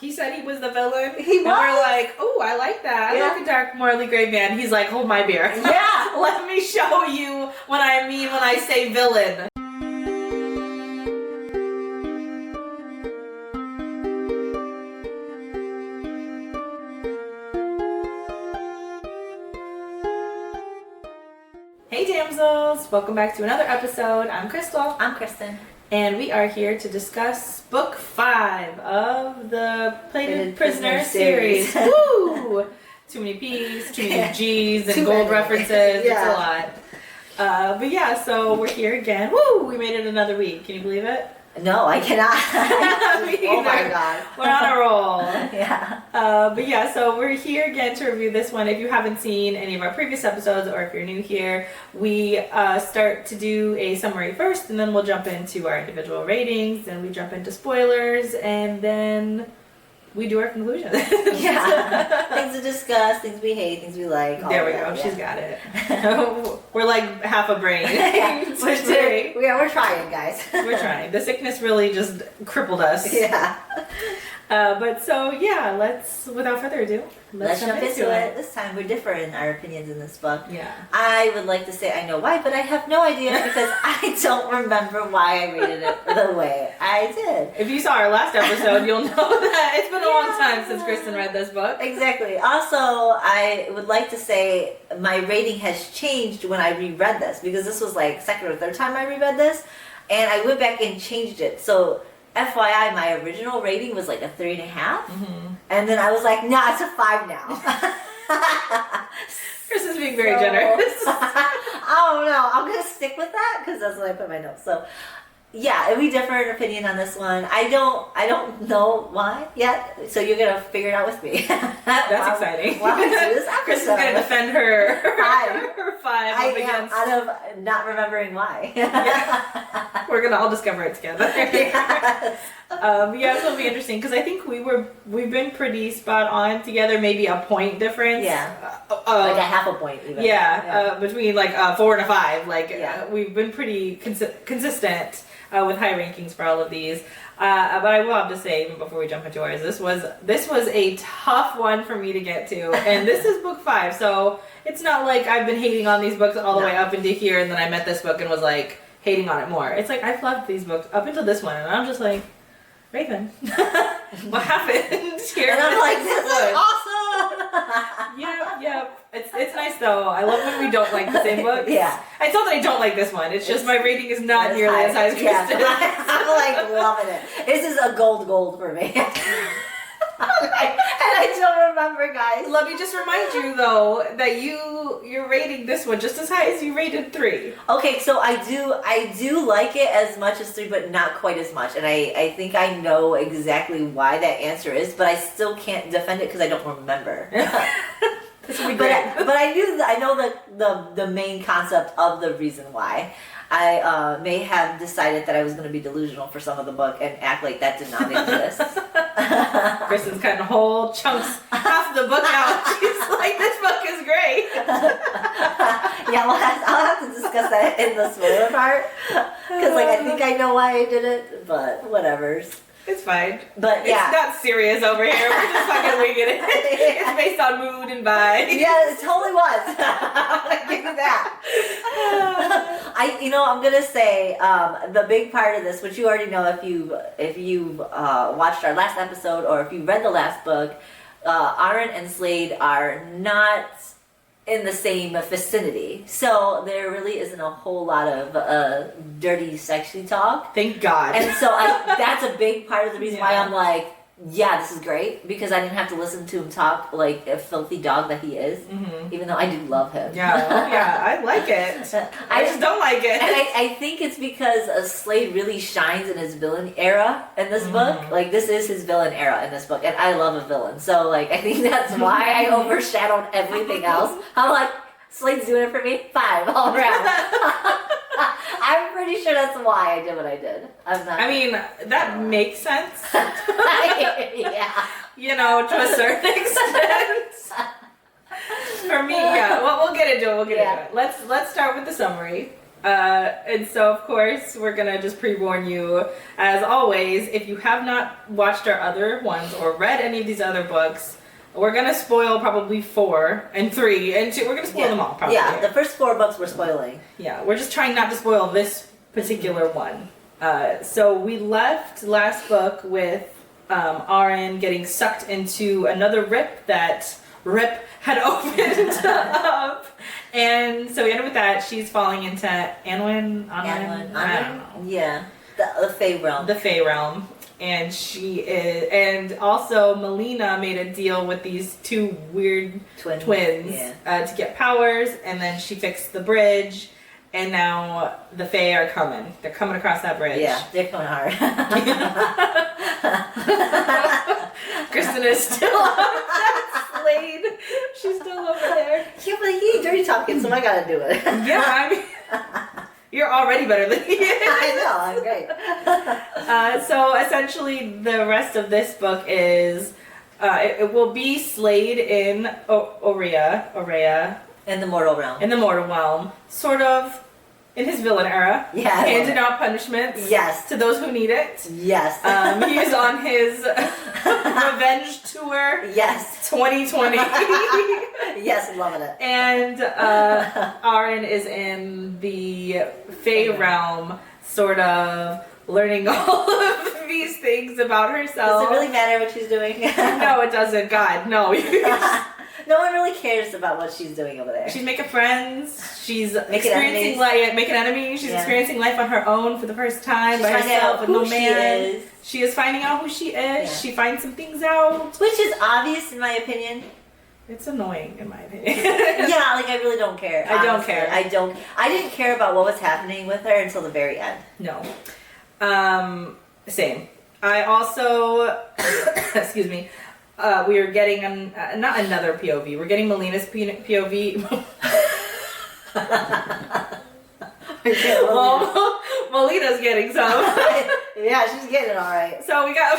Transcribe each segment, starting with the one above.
He said he was the villain. He was. And we're like, oh, I like that. I like a dark, morally gray man. He's like, hold my beer. Yeah. Let me show you what I mean when I say villain. Hey Damsels! Welcome back to another episode. I'm Crystal. I'm Kristen. And we are here to discuss book 5 of the Plated Prisoner series. Woo! Too many P's, too many G's, and gold references. Yeah. It's a lot. But yeah, so we're here again. Woo! We made it another week. Can you believe it? No, I cannot. Oh my god. We're on a roll. Yeah. But yeah, so we're here again to review this one. If you haven't seen any of our previous episodes, or if you're new here, we start to do a summary first, and then we'll jump into our individual ratings, and we jump into spoilers, and then we do our conclusion. Yeah. Things to discuss, things we hate, things we like. There we go. Yeah. She's got it. We're like half a brain. We're trying, guys. We're trying. The sickness really just crippled us. Yeah. But so yeah, without further ado, let's jump into it. This time we're different in our opinions in this book. Yeah. I would like to say I know why, but I have no idea because I don't remember why I rated it the way I did. If you saw our last episode, you'll know that it's been a long time since Kristen read this book. Exactly. Also, I would like to say my rating has changed when I reread this because this was like second or third time I reread this, and I went back and changed it. So FYI, my original rating was like a 3.5, and then I was like, nah, it's a 5 now. Chris is being very generous. I don't know. I'm gonna stick with that because that's what I put in my notes. So, yeah, we differ in opinion on this one. I don't know why yet. So you're gonna figure it out with me. That's exciting. Wow, this Chris is gonna defend her 5 I up against. out of not remembering why. Yeah. We're gonna all discover it together. Yes. Yeah, it'll be interesting because I think we've been pretty spot on together. Maybe a point difference. Yeah. Like a half a point even. Yeah. Between like a 4 and a 5. Like we've been pretty consistent with high rankings for all of these. But I will have to say, even before we jump into ours, this was a tough one for me to get to, and this is book 5, so it's not like I've been hating on these books all the way up into here, and then I met this book and was like hating on it more. It's like I've loved these books up until this one, and I'm just like, Raven, what happened here? And I'm like, this is awesome. Yeah. It's nice though. I love when we don't like the same books. Yeah. It's not that I don't like this one. It's just my rating is not nearly as high as Kristen. I'm like loving it. This is a gold for me. And I don't remember, guys. Let me just remind you though that you're rating this one just as high as you rated 3. Okay, so I do like it as much as 3, but not quite as much. And I think I know exactly why that answer is, but I still can't defend it because I don't remember. This would be great. But I know the main concept of the reason why. I may have decided that I was going to be delusional for some of the book and act like that did not exist. Kristen's cutting whole chunks, half the book out. She's like, this book is great. Yeah, well, I'll have to discuss that in the spoiler part. Because, I think I know why I did it, but whatever's. It's fine. But yeah. It's not serious over here. We're just fucking winging it. It's based on mood and vibe. Yeah, it totally was. I'll give you that. I'm gonna say the big part of this, which you already know if you've watched our last episode or if you read the last book, Auren and Slade are not in the same vicinity, so there really isn't a whole lot of dirty, sexy talk. Thank God. And so that's a big part of the reason why I'm like, yeah, this is great, because I didn't have to listen to him talk like a filthy dog that he is, even though I do love him. Yeah, I like it. I just don't like it. And I think it's because Slade really shines in his villain era in this book. Like, this is his villain era in this book, and I love a villain. So, I think that's why I overshadowed everything else. I'm like, Slade's doing it for me, 5 all around. I'm pretty sure that's why I did what I did. I mean, that makes sense. Yeah. To a certain extent. For me, yeah. Well, we'll get into it. Let's start with the summary. And so, of course, we're going to just pre-warn you, as always, if you have not watched our other ones or read any of these other books, we're going to spoil probably 4 and 3 and 2. We're going to spoil them all, probably. Yeah, the first 4 books we're spoiling. Yeah, we're just trying not to spoil this particular one. So we left last book with Auren getting sucked into another rip that Rip had opened up. And so we ended with that. She's falling into Anwen? I don't know. Yeah, the Fae realm. The Fae realm. And she is, and also Melina made a deal with these 2 weird twins to get powers, and then she fixed the bridge, and now the Fae are coming. They're coming across that bridge. Yeah, they're coming hard. Kristen is still on that Slade. She's still over there. Yeah, but he ain't dirty talking, so I gotta do it. Yeah, I mean, you're already better than he is. I know, I'm great. So essentially, the rest of this book is, it will be Slade in Aurea. In the mortal realm. In the mortal realm. Sort of in his villain era. Yeah. Handing out punishments. Yes. To those who need it. Yes. He is on his revenge tour. Yes. 2020. Yes, I'm loving it. And Auren is in the Fae realm, sort of learning all of these things about herself. Does it really matter what she's doing? No, it doesn't. God, no. No one really cares about what she's doing over there. She's making friends. She's making experiencing life, making enemies. She's experiencing life on her own for the first time by herself with no man. She is finding out who she is. Yeah. She finds some things out, which is obvious in my opinion. It's annoying in my opinion. Yeah, like I really don't care. I don't care. I didn't care about what was happening with her until the very end. No. Same. I also, excuse me. We are getting not another POV. We're getting Melina's POV. Well, Melina's getting some. Yeah, she's getting it all right. So we got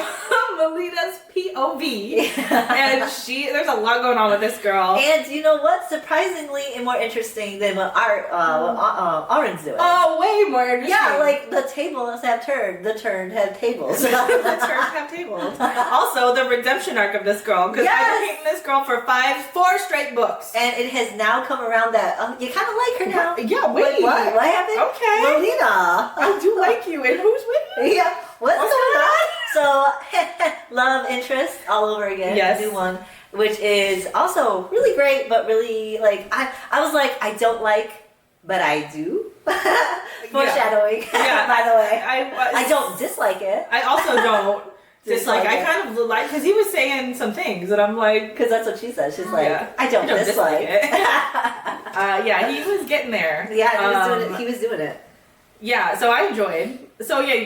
Melina's POV, and there's a lot going on with this girl. And you know what? Surprisingly, and more interesting than what Auren's doing. Oh, way more interesting. Yeah, like the tables have turned. The turned have tables. The turned have tables. Also, the redemption arc of this girl, because I've been hating this girl for 4 straight books, and it has now come around that you kind of like her now. Yeah, wait, what happened? Okay, Melina, I do like you, and who's with you? Yeah, what's going on? So, love interest all over again. Yes, new one, which is also really great, but really like I was like I don't like, but I do. Foreshadowing. Yeah. By the way, I don't dislike it. I also don't. Dislike. I kind of like, because he was saying some things and I'm like, because that's what she said. She's like, I don't dislike it. Yeah, he was getting there. Yeah, he was doing it. Yeah, so I enjoyed. So yeah, you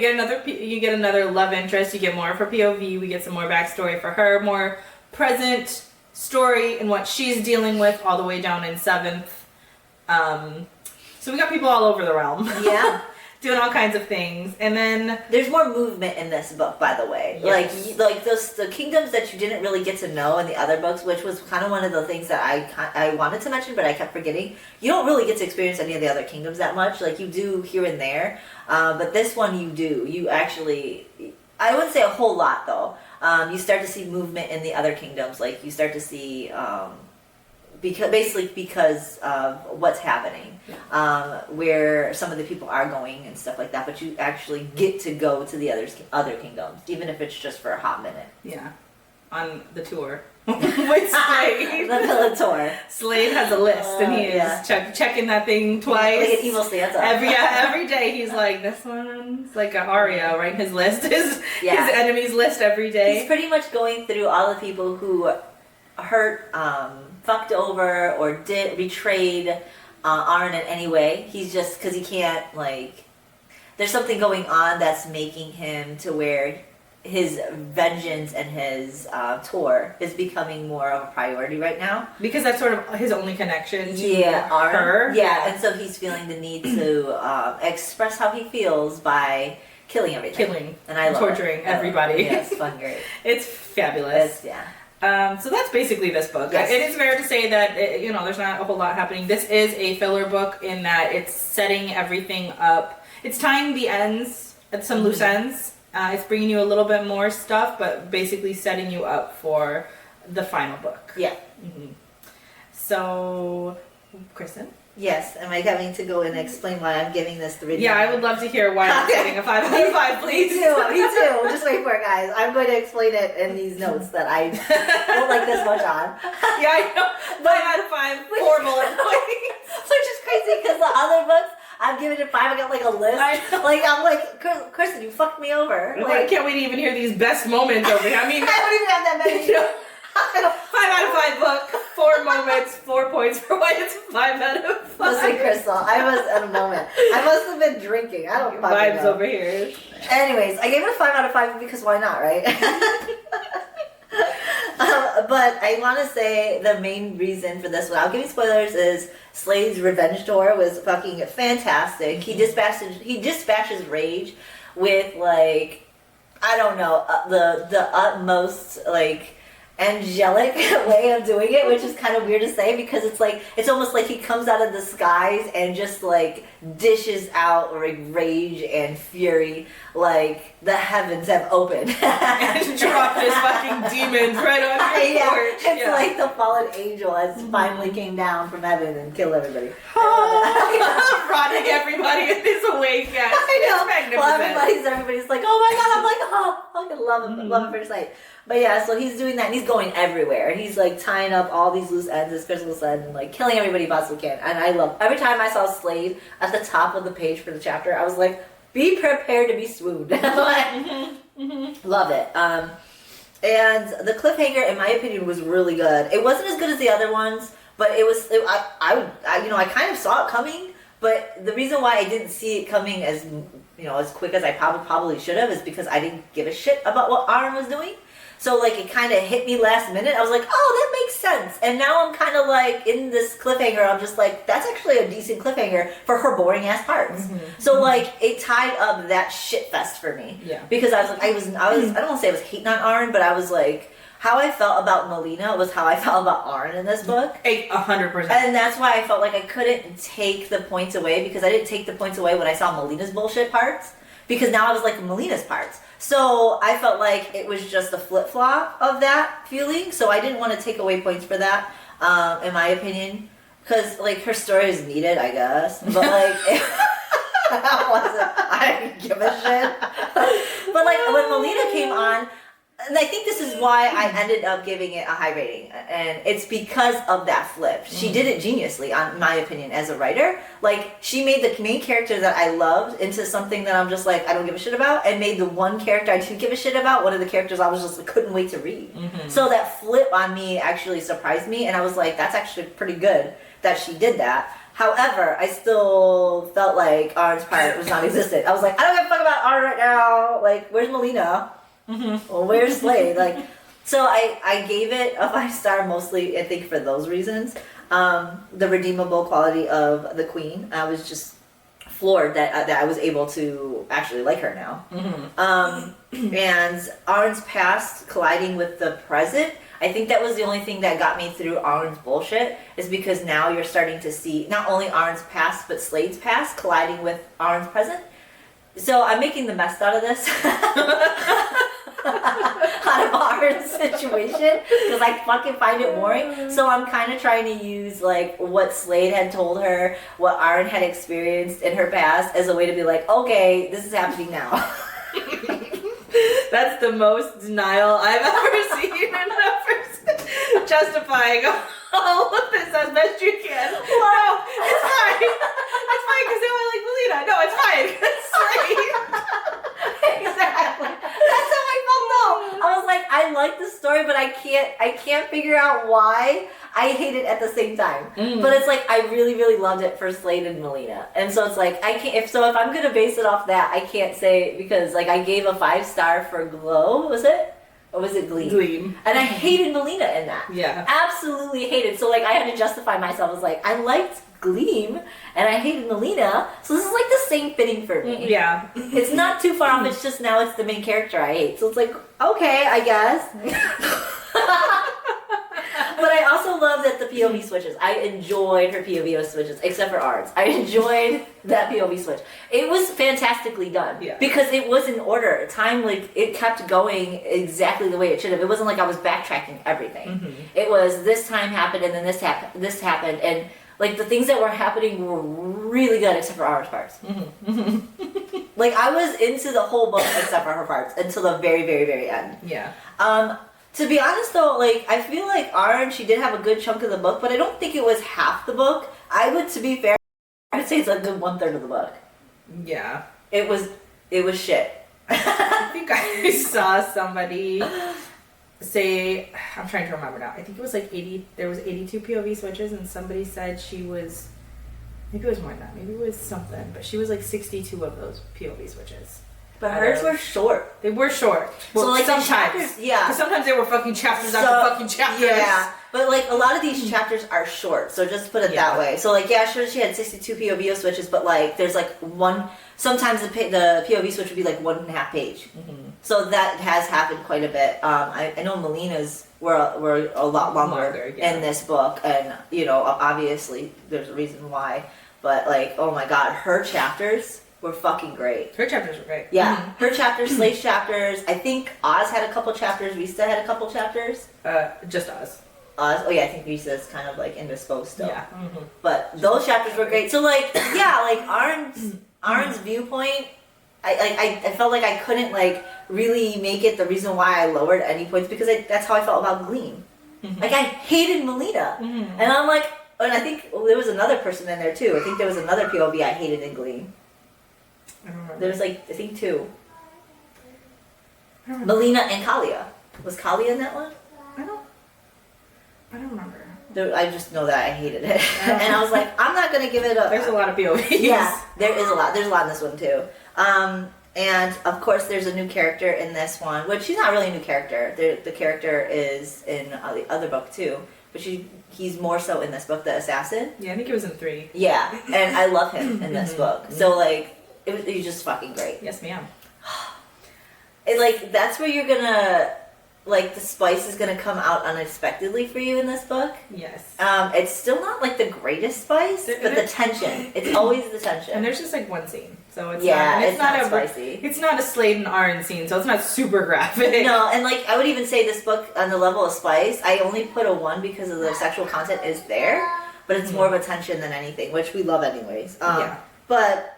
get another love interest. You get more of her POV. We get some more backstory for her, more present story and what she's dealing with, all the way down in 7th. So we got people all over the realm. Yeah. Doing all kinds of things, and then there's more movement in this book, by the way. Yes. Like the kingdoms that you didn't really get to know in the other books, which was kind of one of the things that I wanted to mention, but I kept forgetting. You don't really get to experience any of the other kingdoms that much. Like you do here and there, but this one you do. You actually, I wouldn't say a whole lot though. You start to see movement in the other kingdoms. Like you start to see. Because of what's happening, where some of the people are going and stuff like that, but you actually get to go to the other kingdoms, even if it's just for a hot minute. Yeah, on the tour with Slade. The villain tour. Slade has a list, and he is checking that thing twice. Like an evil Santa. Every day he's like, this one's like an Aria, right? His list is his enemies list every day. He's pretty much going through all the people who hurt. Fucked over or betrayed Auren in any way. He's just, because he can't, like, there's something going on that's making him to where his vengeance and his tour is becoming more of a priority right now. Because that's sort of his only connection to her. Yeah, and so he's feeling the need to express how he feels by killing everything. And I love torturing everybody. Yeah, it's fun, great. It's fabulous. So that's basically this book. Yes. It is fair to say that, there's not a whole lot happening. This is a filler book in that it's setting everything up. It's tying the ends at some loose ends. It's bringing you a little bit more stuff, but basically setting you up for the final book. Yeah. Mm-hmm. So, Kristen? Yes, am I having to go and explain why I'm giving this 3? Yeah, I would love to hear why I'm getting a 5 out of 5, please. Me too. Just wait for it, guys. I'm going to explain it in these notes that I don't like this much on. Yeah, I know. 5 out of 5, 4 bullet points. Which is crazy because the other books, I've given it 5. I got like a list. I'm like, Kristen, you fucked me over. I can't wait to even hear these best moments over here. I mean, I don't even have that many. 5 out of 5 book, 4 moments, 4 points for why it's 5 out of 5. Listen, Crystal, I was at a moment. I must have been drinking. I don't fucking Vibes know. over here. Anyways, I gave it a 5 out of 5 because why not, right? But I want to say the main reason for this, without giving spoilers, is Slade's revenge tour was fucking fantastic. He dispatches rage with like, I don't know, the utmost like angelic way of doing it, which is kind of weird to say because it's almost like he comes out of the skies and just like dishes out like rage and fury, like the heavens have opened and dropped his fucking demons right on your porch. It's like the fallen angel has finally came down from heaven and killed everybody. Rotting everybody in his awake. Yes. I know. Well, everybody's like, oh my god, I'm like, oh, I fucking love him, love him first sight. But yeah, so he's doing that and he's going everywhere. He's like tying up all these loose ends, this Christmas end, and like killing everybody he possibly can. And I love every time I saw Slade at the top of the page for the chapter, I was like, be prepared to be swooned. Love it. And the cliffhanger, in my opinion, was really good. It wasn't as good as the other ones, but it was. I kind of saw it coming. But the reason why I didn't see it coming as as quick as I probably should have is because I didn't give a shit about what Auren was doing. So, like, it kind of hit me last minute. I was like, oh, that makes sense. And now I'm kind of, like, in this cliffhanger. I'm just like, that's actually a decent cliffhanger for her boring-ass parts. So, like, it tied up that shit fest for me. Yeah. Because I was like, I don't want to say I was hating on Auren, but I was like, how I felt about Melina was how I felt about Auren in this book. 100%. And that's why I felt like I couldn't take the points away, because I didn't take the points away when I saw Melina's bullshit parts. Because now I was like Melina's parts. So I felt like it was just a flip-flop of that feeling. So I didn't want to take away points for that, in my opinion. Because, like, her story is needed, I guess. But, like, I didn't give a shit. But, like, when Melina came on, and I think this is why I ended up giving it a high rating. And it's because of that flip. She did it geniusly, in my opinion, as a writer. Like, she made the main character that I loved into something that I'm just like, I don't give a shit about. And made the one character I didn't give a shit about one of the characters I was just like, couldn't wait to read. So that flip on me actually surprised me. And I was like, that's actually pretty good that she did that. However, I still felt like Auren's part was non-existent. I was like, I don't give a fuck about Auren right now. Like, where's Melina? Well, where's Slade? Like, so I gave it a 5-star mostly, I think, for those reasons. The redeemable quality of the queen. I was just floored that I was able to actually like her now. And Auren's past colliding with the present, I think that was the only thing that got me through Auren's bullshit, is because now you're starting to see not only Auren's past, but Slade's past colliding with Auren's present. So I'm making the best out of this. Out of Auren's situation, because I fucking find it boring. So I'm kind of trying to use like what Slade had told her, what Auren had experienced in her past, as a way to be like, okay, this is happening now. That's the most denial I've ever seen in a person. Justifying all of this as best you can. No, it's fine. It's fine because they were like, Melina. No, it's fine. It's Slade. Exactly. That's how I felt though. I was like, I like the story, but I can't figure out why I hate it at the same time. But it's like, I really, really loved it for Slade and Melina. And so it's like, I can't, if I'm going to base it off that, I can't say, because like I gave a 5-star for Glow, was it? Or was it Gleam? Gleam. And I hated Melina in that. Yeah. Absolutely hated. So like I had to justify myself. I was like, I liked Gleam and I hated Melina. So this is like the same fitting for me. Yeah. It's not too far off. It's just now it's the main character I hate. So it's like, okay, I guess. POV switches. I enjoyed her POV switches, except for ours. I enjoyed that POV switch. It was fantastically done. Yeah. Because it was in order. Time, like, it kept going exactly the way it should have. It wasn't like I was backtracking everything. It was this time happened and then this happened. And, like, the things that were happening were really good except for ours parts. Like, I was into the whole book except for her parts until the very, very, very end. Yeah. To be honest though, like, I feel like Auren, she did have a good chunk of the book, but I don't think it was half the book. To be fair, I would say it's a good 1/3 of the book. Yeah. It was shit. I think I saw somebody say, I'm trying to remember now, I think it was like 80, there was 82 POV switches, and somebody said she was, maybe it was more than that, maybe it was something, but she was like 62 of those POV switches. But hers were short. They were short. Well, so like sometimes, chapters, yeah. Because sometimes they were fucking chapters after fucking chapters. Yeah. But like a lot of these chapters are short, so just put it that way. So like, yeah, sure, she had 62 POV switches, but like there's like one. Sometimes the POV switch would be like 1.5 page. So that has happened quite a bit. I know Melina's were a lot longer in this book, and you know obviously there's a reason why. But like, oh my god, her chapters were fucking great. Her chapters were great. Yeah, her chapters, Slade's chapters. I think Oz had a couple chapters. Risa had a couple chapters. Just Oz. Oz. Oh yeah, I think Risa's kind of like indisposed still. Yeah. But those chapters were great. So like, yeah, like Auren's viewpoint. I felt like I couldn't like really make it the reason why I lowered any points because that's how I felt about Gleam. Like I hated Melina, and I'm like, and I think there was another person in there too. I think there was another POV I hated in Gleam. I don't remember. There was like I think 2. Melina and Kalia. Was Kalia in that one? I don't remember. I just know that I hated it, and I was like, I'm not gonna give it a. There's a lot of POVs. Yeah, there is a lot. There's a lot in this one too. And of course, there's a new character in this one, which she's not really a new character. The character is in the other book too, but he's more so in this book, the assassin. Yeah, I think it was in 3. Yeah, and I love him in this book. So like, he's just fucking great. Yes, ma'am. And like, that's where you're gonna. Like the spice is gonna come out unexpectedly for you in this book. Yes. It's still not like the greatest spice, but the tension. It's always the tension. And there's just like one scene, so it's it's not a spicy. It's not a Slade and Auren scene, so it's not super graphic. No, and like I would even say this book on the level of spice, I only put a 1 because of the sexual content is there, but it's more of a tension than anything, which we love anyways. But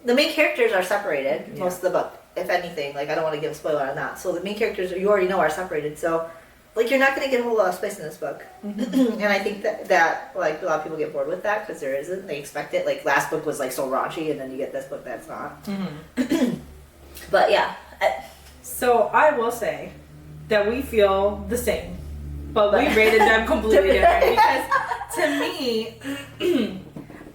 the main characters are separated most of the book. If anything, like I don't want to give a spoiler on that. So the main characters you already know are separated. So like you're not going to get a whole lot of space in this book. And I think that like a lot of people get bored with that because there isn't. They expect it. Like last book was like so raunchy, and then you get this book that's not. But yeah. So I will say that we feel the same, but we rated them completely different because to me,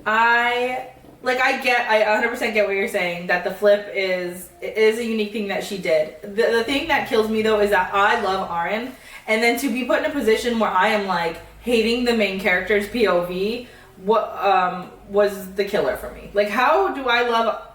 I 100% get what you're saying, that the flip is a unique thing that she did. The thing that kills me though is that I love Auren, and then to be put in a position where I am like hating the main character's POV, was the killer for me. Like, how do I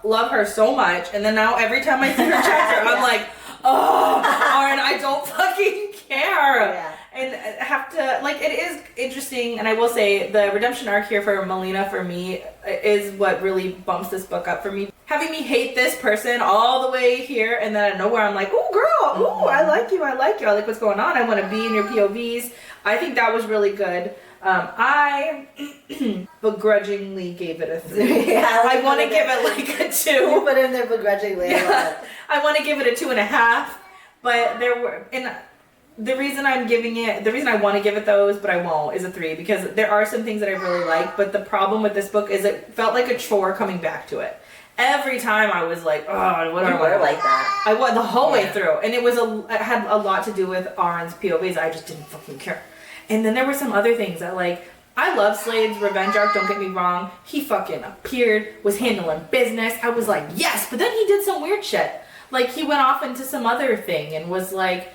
love her so much, and then now every time I see her chapter, I'm like, oh, Auren, I don't fucking care. Yeah. And have to, like, it is interesting, and I will say the redemption arc here for Melina for me is what really bumps this book up for me. Having me hate this person all the way here, and then out of nowhere I'm like, oh girl, oh, I like you, I like what's going on, I want to be in your POVs. I think that was really good. I begrudgingly gave it a 3. Yeah, I want to give it like a 2. You put in there begrudgingly. Yeah. I want to give it a 2.5, but the reason I want to give it those, but I won't, is a 3, because there are some things that I really like, but the problem with this book is it felt like a chore coming back to it. Every time I was like, oh, what do I want? Like that. I went the whole way through, and it had a lot to do with Auren's POVs. I just didn't fucking care. And then there were some other things that, like, I love Slade's revenge arc, don't get me wrong. He fucking appeared, was handling business. I was like, yes, but then he did some weird shit. Like, he went off into some other thing and was like,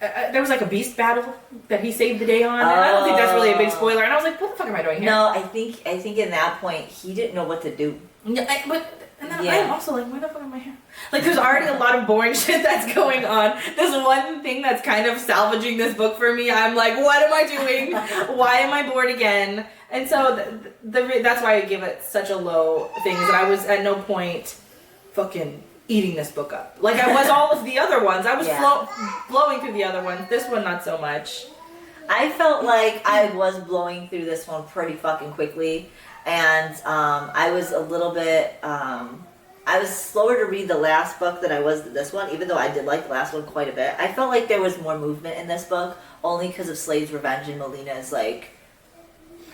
there was like a beast battle that he saved the day on. And I don't think that's really a big spoiler. And I was like, what the fuck am I doing here? No, I think in that point, he didn't know what to do. And then I'm I'm also like, why the fuck am I here? Like, there's already a lot of boring shit that's going on. There's one thing that's kind of salvaging this book for me. I'm like, what am I doing? Why am I bored again? And so that's why I give it such a low thing, is that I was at no point fucking eating this book up. Like I was all of the other ones. I was blowing through the other ones. This one, not so much. I felt like I was blowing through this one pretty fucking quickly. And I was a little bit... I was slower to read the last book than I was this one, even though I did like the last one quite a bit. I felt like there was more movement in this book, only because of Slade's revenge and Melina's, like,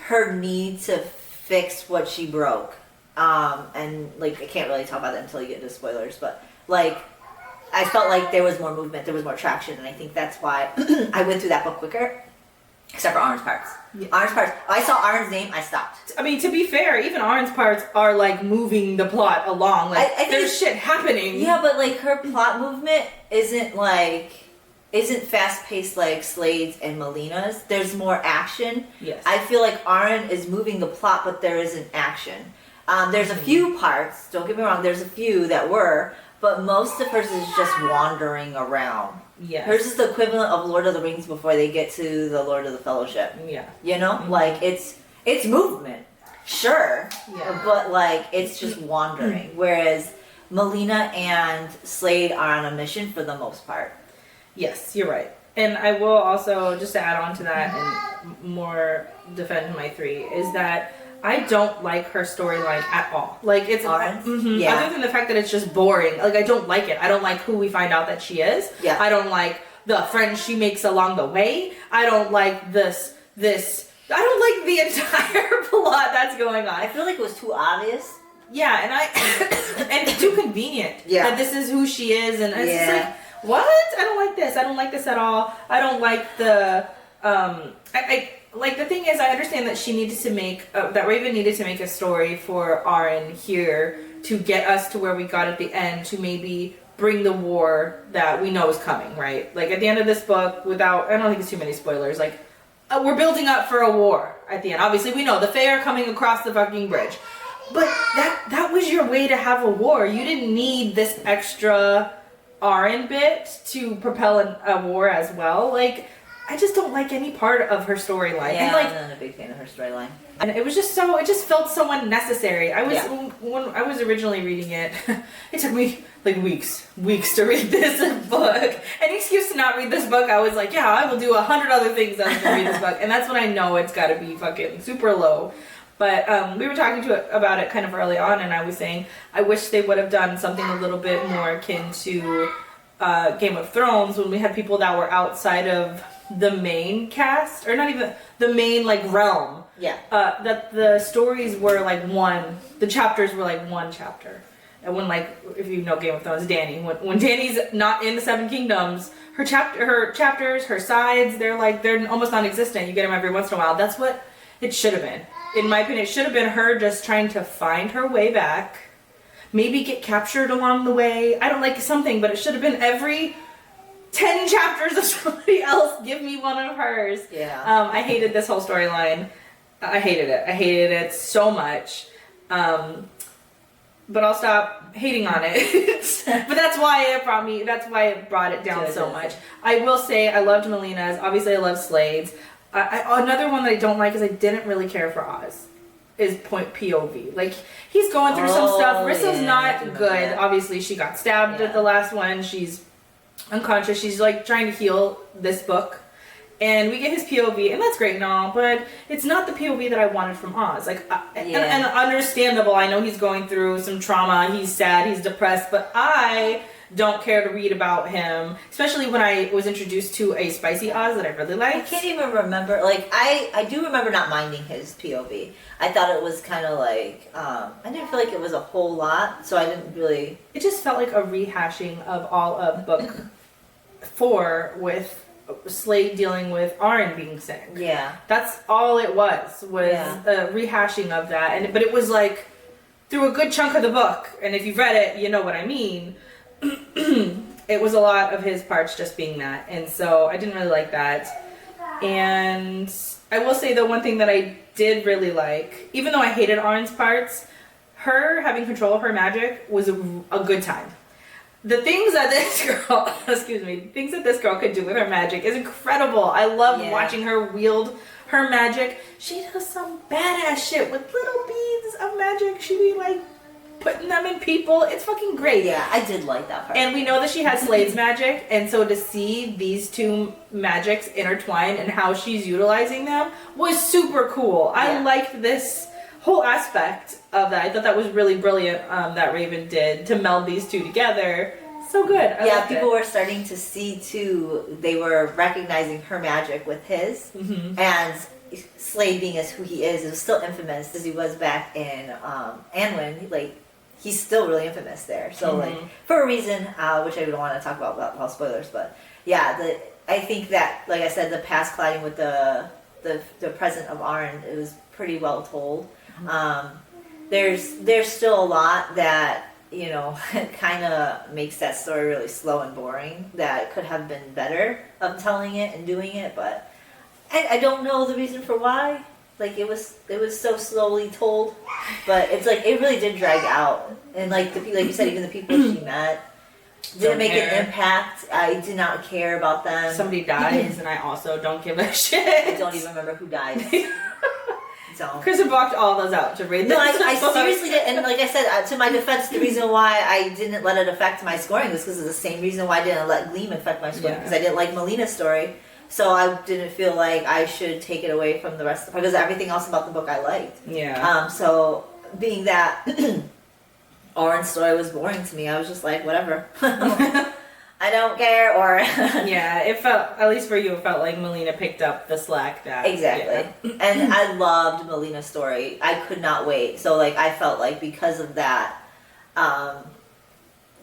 her need to fix what she broke. And, like, I can't really talk about that until you get into spoilers, but, like, I felt like there was more movement, there was more traction, and I think that's why I went through that book quicker, except for Auren's parts. Yeah. Auren's parts. I saw Auren's name, I stopped. I mean, to be fair, even Auren's parts are, like, moving the plot along. Like, I there's shit happening. Yeah, but, like, her plot movement isn't fast-paced like Slade's and Melina's. There's more action. Yes. I feel like Auren is moving the plot, but there isn't action. There's a few parts, don't get me wrong, there's a few that were, but most of hers is just wandering around. Yes. Hers is the equivalent of Lord of the Rings before they get to the Lord of the Fellowship. Yeah. You know? Mm-hmm. Like, it's movement. Sure. Yeah. But, like, it's just wandering. Whereas Melina and Slade are on a mission for the most part. Yes, you're right. And I will also, just to add on to that and more defend my 3, is that I don't like her storyline at all. Like, it's... Auren? Yeah. Other than the fact that it's just boring. Like, I don't like it. I don't like who we find out that she is. Yeah. I don't like the friends she makes along the way. I don't like this... I don't like the entire plot that's going on. I feel like it was too obvious. Yeah, and it's too convenient. Yeah. That this is who she is, and it's just like, what? I don't like this. I don't like this at all. I don't like the... Like, the thing is, I understand that she needed to make, that Raven needed to make a story for Auren here to get us to where we got at the end, to maybe bring the war that we know is coming, right? Like, at the end of this book, I don't think it's too many spoilers, like, we're building up for a war at the end. Obviously, we know the Fae are coming across the fucking bridge. But that was your way to have a war. You didn't need this extra Auren bit to propel a war as well. Like, I just don't like any part of her storyline. Yeah, and like, I'm not a big fan of her storyline. And it just felt so unnecessary. When I was originally reading it, it took me like weeks to read this book. Any excuse to not read this book, I was like, yeah, I will do 100 other things other than read this book. And that's when I know it's got to be fucking super low. But we were talking about it kind of early on, and I was saying I wish they would have done something a little bit more akin to Game of Thrones, when we had people that were outside of the main cast, or not even the main like realm. Yeah. That the stories were like the chapters were like one chapter. And when, like, if you know Game of Thrones, Dany, when Dany's not in the Seven Kingdoms, her chapters, her sides, they're almost non-existent. You get them every once in a while. That's what it should have been. In my opinion, it should have been her just trying to find her way back. Maybe get captured along the way. I don't like something, but it should have been every 10 chapters of somebody else. Give me one of hers. Yeah. I hated this whole storyline. I hated it so much. But I'll stop hating on it. But that's why it brought it down so much. I will say I loved Melina's. Obviously I love Slade's. Another one that I don't like is I didn't really care for Oz. Is point POV. Like, he's going through some stuff. Rissa's not good. Obviously, she got stabbed at the last one. She's unconscious. She's, like, trying to heal this book. And we get his POV, and that's great and all, but it's not the POV that I wanted from Oz. Like, and understandable. I know he's going through some trauma. He's sad. He's depressed. But I don't care to read about him, especially when I was introduced to a spicy Oz that I really liked. I can't even remember. Like, I do remember not minding his POV. I thought it was kind of like, I didn't feel like it was a whole lot, so I didn't really... It just felt like a rehashing of all of book 4 with Slade dealing with Auren being sick. Yeah. That's all it was a rehashing of that. But it was like through a good chunk of the book, and if you've read it, you know what I mean. It was a lot of his parts just being that, and so I didn't really like that. And I will say the one thing that I did really like, even though I hated Auren's parts, her having control of her magic was a good time. The things that this girl, things that this girl could do with her magic is incredible. I love watching her wield her magic. She does some badass shit with little beads of magic. She be like putting them in people. It's fucking great. Yeah, I did like that part. And we know that she has Slade's magic, and so to see these two magics intertwine and how she's utilizing them was super cool. I liked this whole aspect of that. I thought that was really brilliant that Raven did to meld these two together. So good. People were starting to see too, they were recognizing her magic with his, and Slade being as who he is, it was still infamous as he was back in Auren. Like, he's still really infamous there. So like, for a reason, which I don't want to talk about spoilers, but yeah, I think that, like I said, the past colliding with the present of Auren, it was pretty well told. There's still a lot that, you know, kind of makes that story really slow and boring that could have been better of telling it and doing it, but I don't know the reason for why. Like, it was so slowly told, but it's like it really did drag out, and like you said, even the people she met didn't make an impact. I did not care about them. Somebody dies, and I also don't give a shit. I don't even remember who died. Kristen blocked all those out to read this. No, I seriously did. And like I said, to my defense, the reason why I didn't let it affect my scoring was because of the same reason why I didn't let Gleam affect my scoring, because I didn't like Melina's story. So I didn't feel like I should take it away from the rest of the, because everything else about the book I liked. Yeah. So being that Auren's story was boring to me, I was just like, whatever. I don't care, or yeah, it felt, at least for you, it felt like Melina picked up the slack that And I loved Melina's story. I could not wait. So like, I felt like because of that,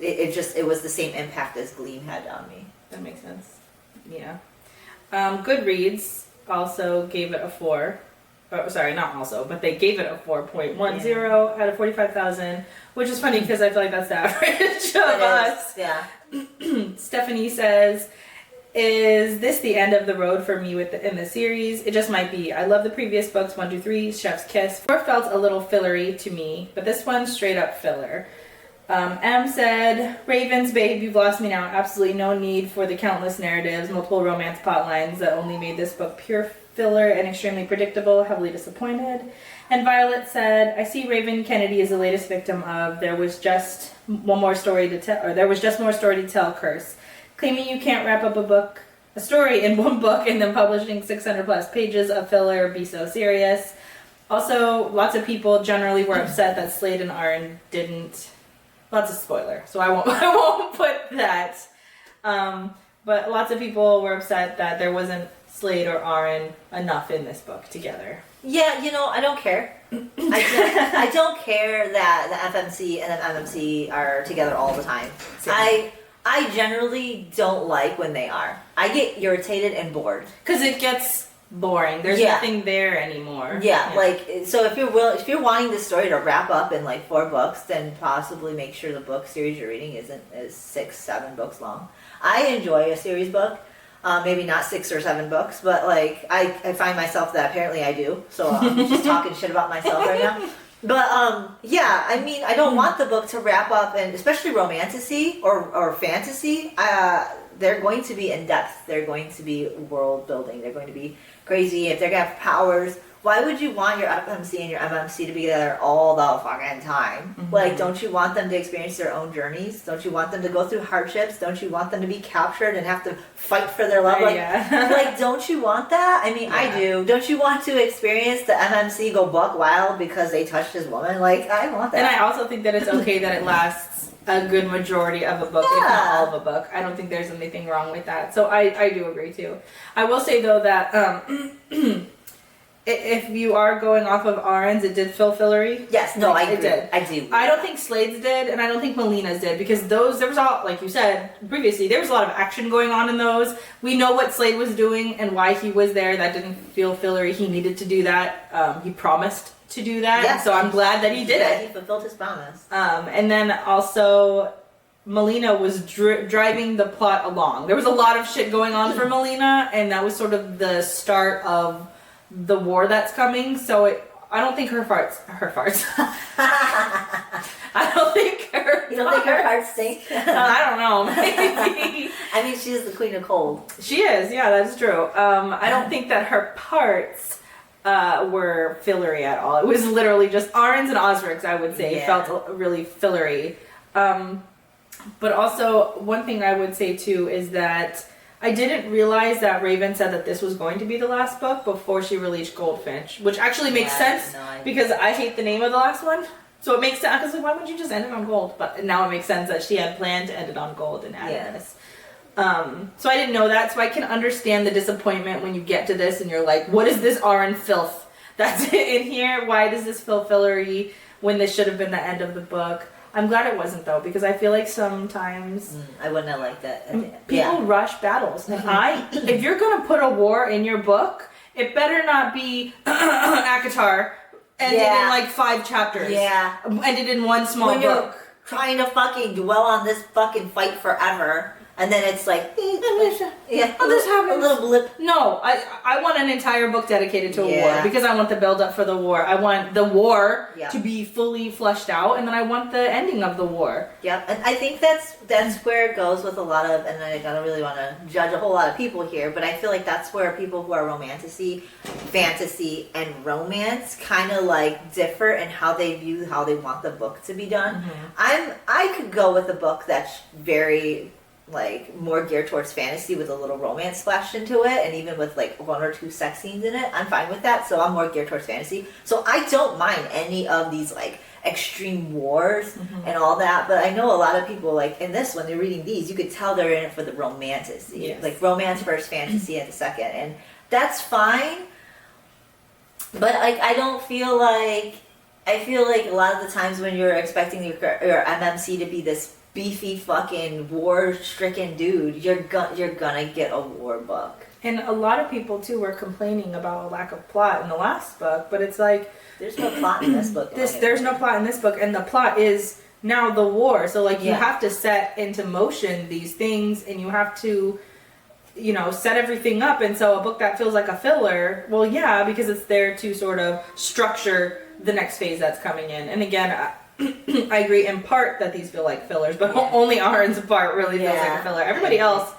it was the same impact as Gleam had on me. That makes sense. Yeah. Goodreads also gave it a 4. Oh, sorry, not also, but they gave it a 4.10 out of 45,000, which is funny because I feel like that's the average of us. Yeah. Stephanie says, "Is this the end of the road for me in the series? It just might be. I love the previous books, 1, 2, 3, Chef's Kiss. 4 felt a little fillery to me, but this one's straight up filler." M said, "Ravens, babe, you've lost me now. Absolutely no need for the countless narratives, multiple romance plotlines that only made this book pure filler and extremely predictable. Heavily disappointed." And Violet said, "I see Raven Kennedy is the latest victim of there was just more story to tell curse. Claiming you can't wrap up a story in one book and then publishing 600 plus pages of filler, be so serious." Also, lots of people generally were upset that Slade and Auren didn't. Lots of spoiler, so I won't put that. But lots of people were upset that there wasn't Slade or Auren enough in this book together. Yeah, you know, I don't care. I don't care that the FMC and the MMC are together all the time. Same. I generally don't like when they are. I get irritated and bored. Because it gets boring. There's nothing there anymore. Yeah, like, so if you're wanting the story to wrap up in like 4 books, then possibly make sure the book series you're reading isn't 6, 7 books long. I enjoy a series book. Maybe not 6 or 7 books, but like I find myself that apparently I do. So I'm just talking shit about myself right now. But yeah, I mean, I don't want the book to wrap up, and especially romantasy or fantasy. They're going to be in depth. They're going to be world building. They're going to be crazy. If they're gonna have powers, why would you want your FMC and your MMC to be together all the fucking time? Mm-hmm. Like, don't you want them to experience their own journeys? Don't you want them to go through hardships? Don't you want them to be captured and have to fight for their love? Like, like, don't you want that? I mean, I do. Don't you want to experience the MMC go buck wild because they touched his woman? Like, I want that. And I also think that it's okay that it lasts a good majority of a book, if not all of a book. I don't think there's anything wrong with that. So I do agree too. I will say though that if you are going off of Auren's, it did feel fillery. Yes, no, like, I agree. It did. I do. I don't think Slade's did, and I don't think Melina's did, because those, there was all, like you said previously, there was a lot of action going on in those. We know what Slade was doing and why he was there. That didn't feel fillery. He needed to do that. He promised to do that, yes, so I'm glad that he did it. He fulfilled his promise. And then also, Melina was driving the plot along. There was a lot of shit going on for Melina, and that was sort of the start of the war that's coming. So I don't think her farts. I don't think her. You don't think her farts stink? I don't know. Maybe. I mean, she's the queen of cold. She is. Yeah, that's true. I don't think that her parts were fillery at all. It was literally just Auren's and Osric's, I would say, felt really fillery. But also, one thing I would say too is that I didn't realize that Raven said that this was going to be the last book before she released Goldfinch, which actually makes sense because I hate the name of the last one. So it makes sense. I was like, why wouldn't you just end it on gold? But now it makes sense that she had planned to end it on gold and added this. So I didn't know that. So I can understand the disappointment when you get to this and you're like, what is this Auren filth that's in here? Why does this feel fillery when this should have been the end of the book? I'm glad it wasn't though, because I feel like sometimes I wouldn't have liked that. People rush battles, and if you're gonna put a war in your book, it better not be ACOTAR ended in like 5 chapters. Yeah, ended in one small when book. You're trying to fucking dwell on this fucking fight forever. And then it's like, this happens. A little blip. No, I want an entire book dedicated to a war because I want the build up for the war. I want the war to be fully fleshed out, and then I want the ending of the war. Yep, and I think that's where it goes with a lot of, and I don't really want to judge a whole lot of people here, but I feel like that's where people who are fantasy, and romance kind of like differ in how they view how they want the book to be done. I could go with a book that's very like more geared towards fantasy with a little romance splashed into it, and even with like 1 or 2 sex scenes in it. I'm fine with that, so I'm more geared towards fantasy. So I don't mind any of these like extreme wars and all that, but I know a lot of people like in this, when they're reading these, you could tell they're in it for the romance, like romance first, fantasy at the second, and that's fine. But like I feel like a lot of the times when you're expecting your MMC to be this beefy fucking war-stricken dude, you're gonna get a war book. And a lot of people too were complaining about a lack of plot in the last book, but it's like there's no plot in this book. There's no plot in this book, and the plot is now the war. So like you have to set into motion these things, and you have to, set everything up. And so a book that feels like a filler, well, yeah, because it's there to sort of structure the next phase that's coming in. And again, I agree in part that these feel like fillers, but only Auren's part really feels like a filler. Everybody else,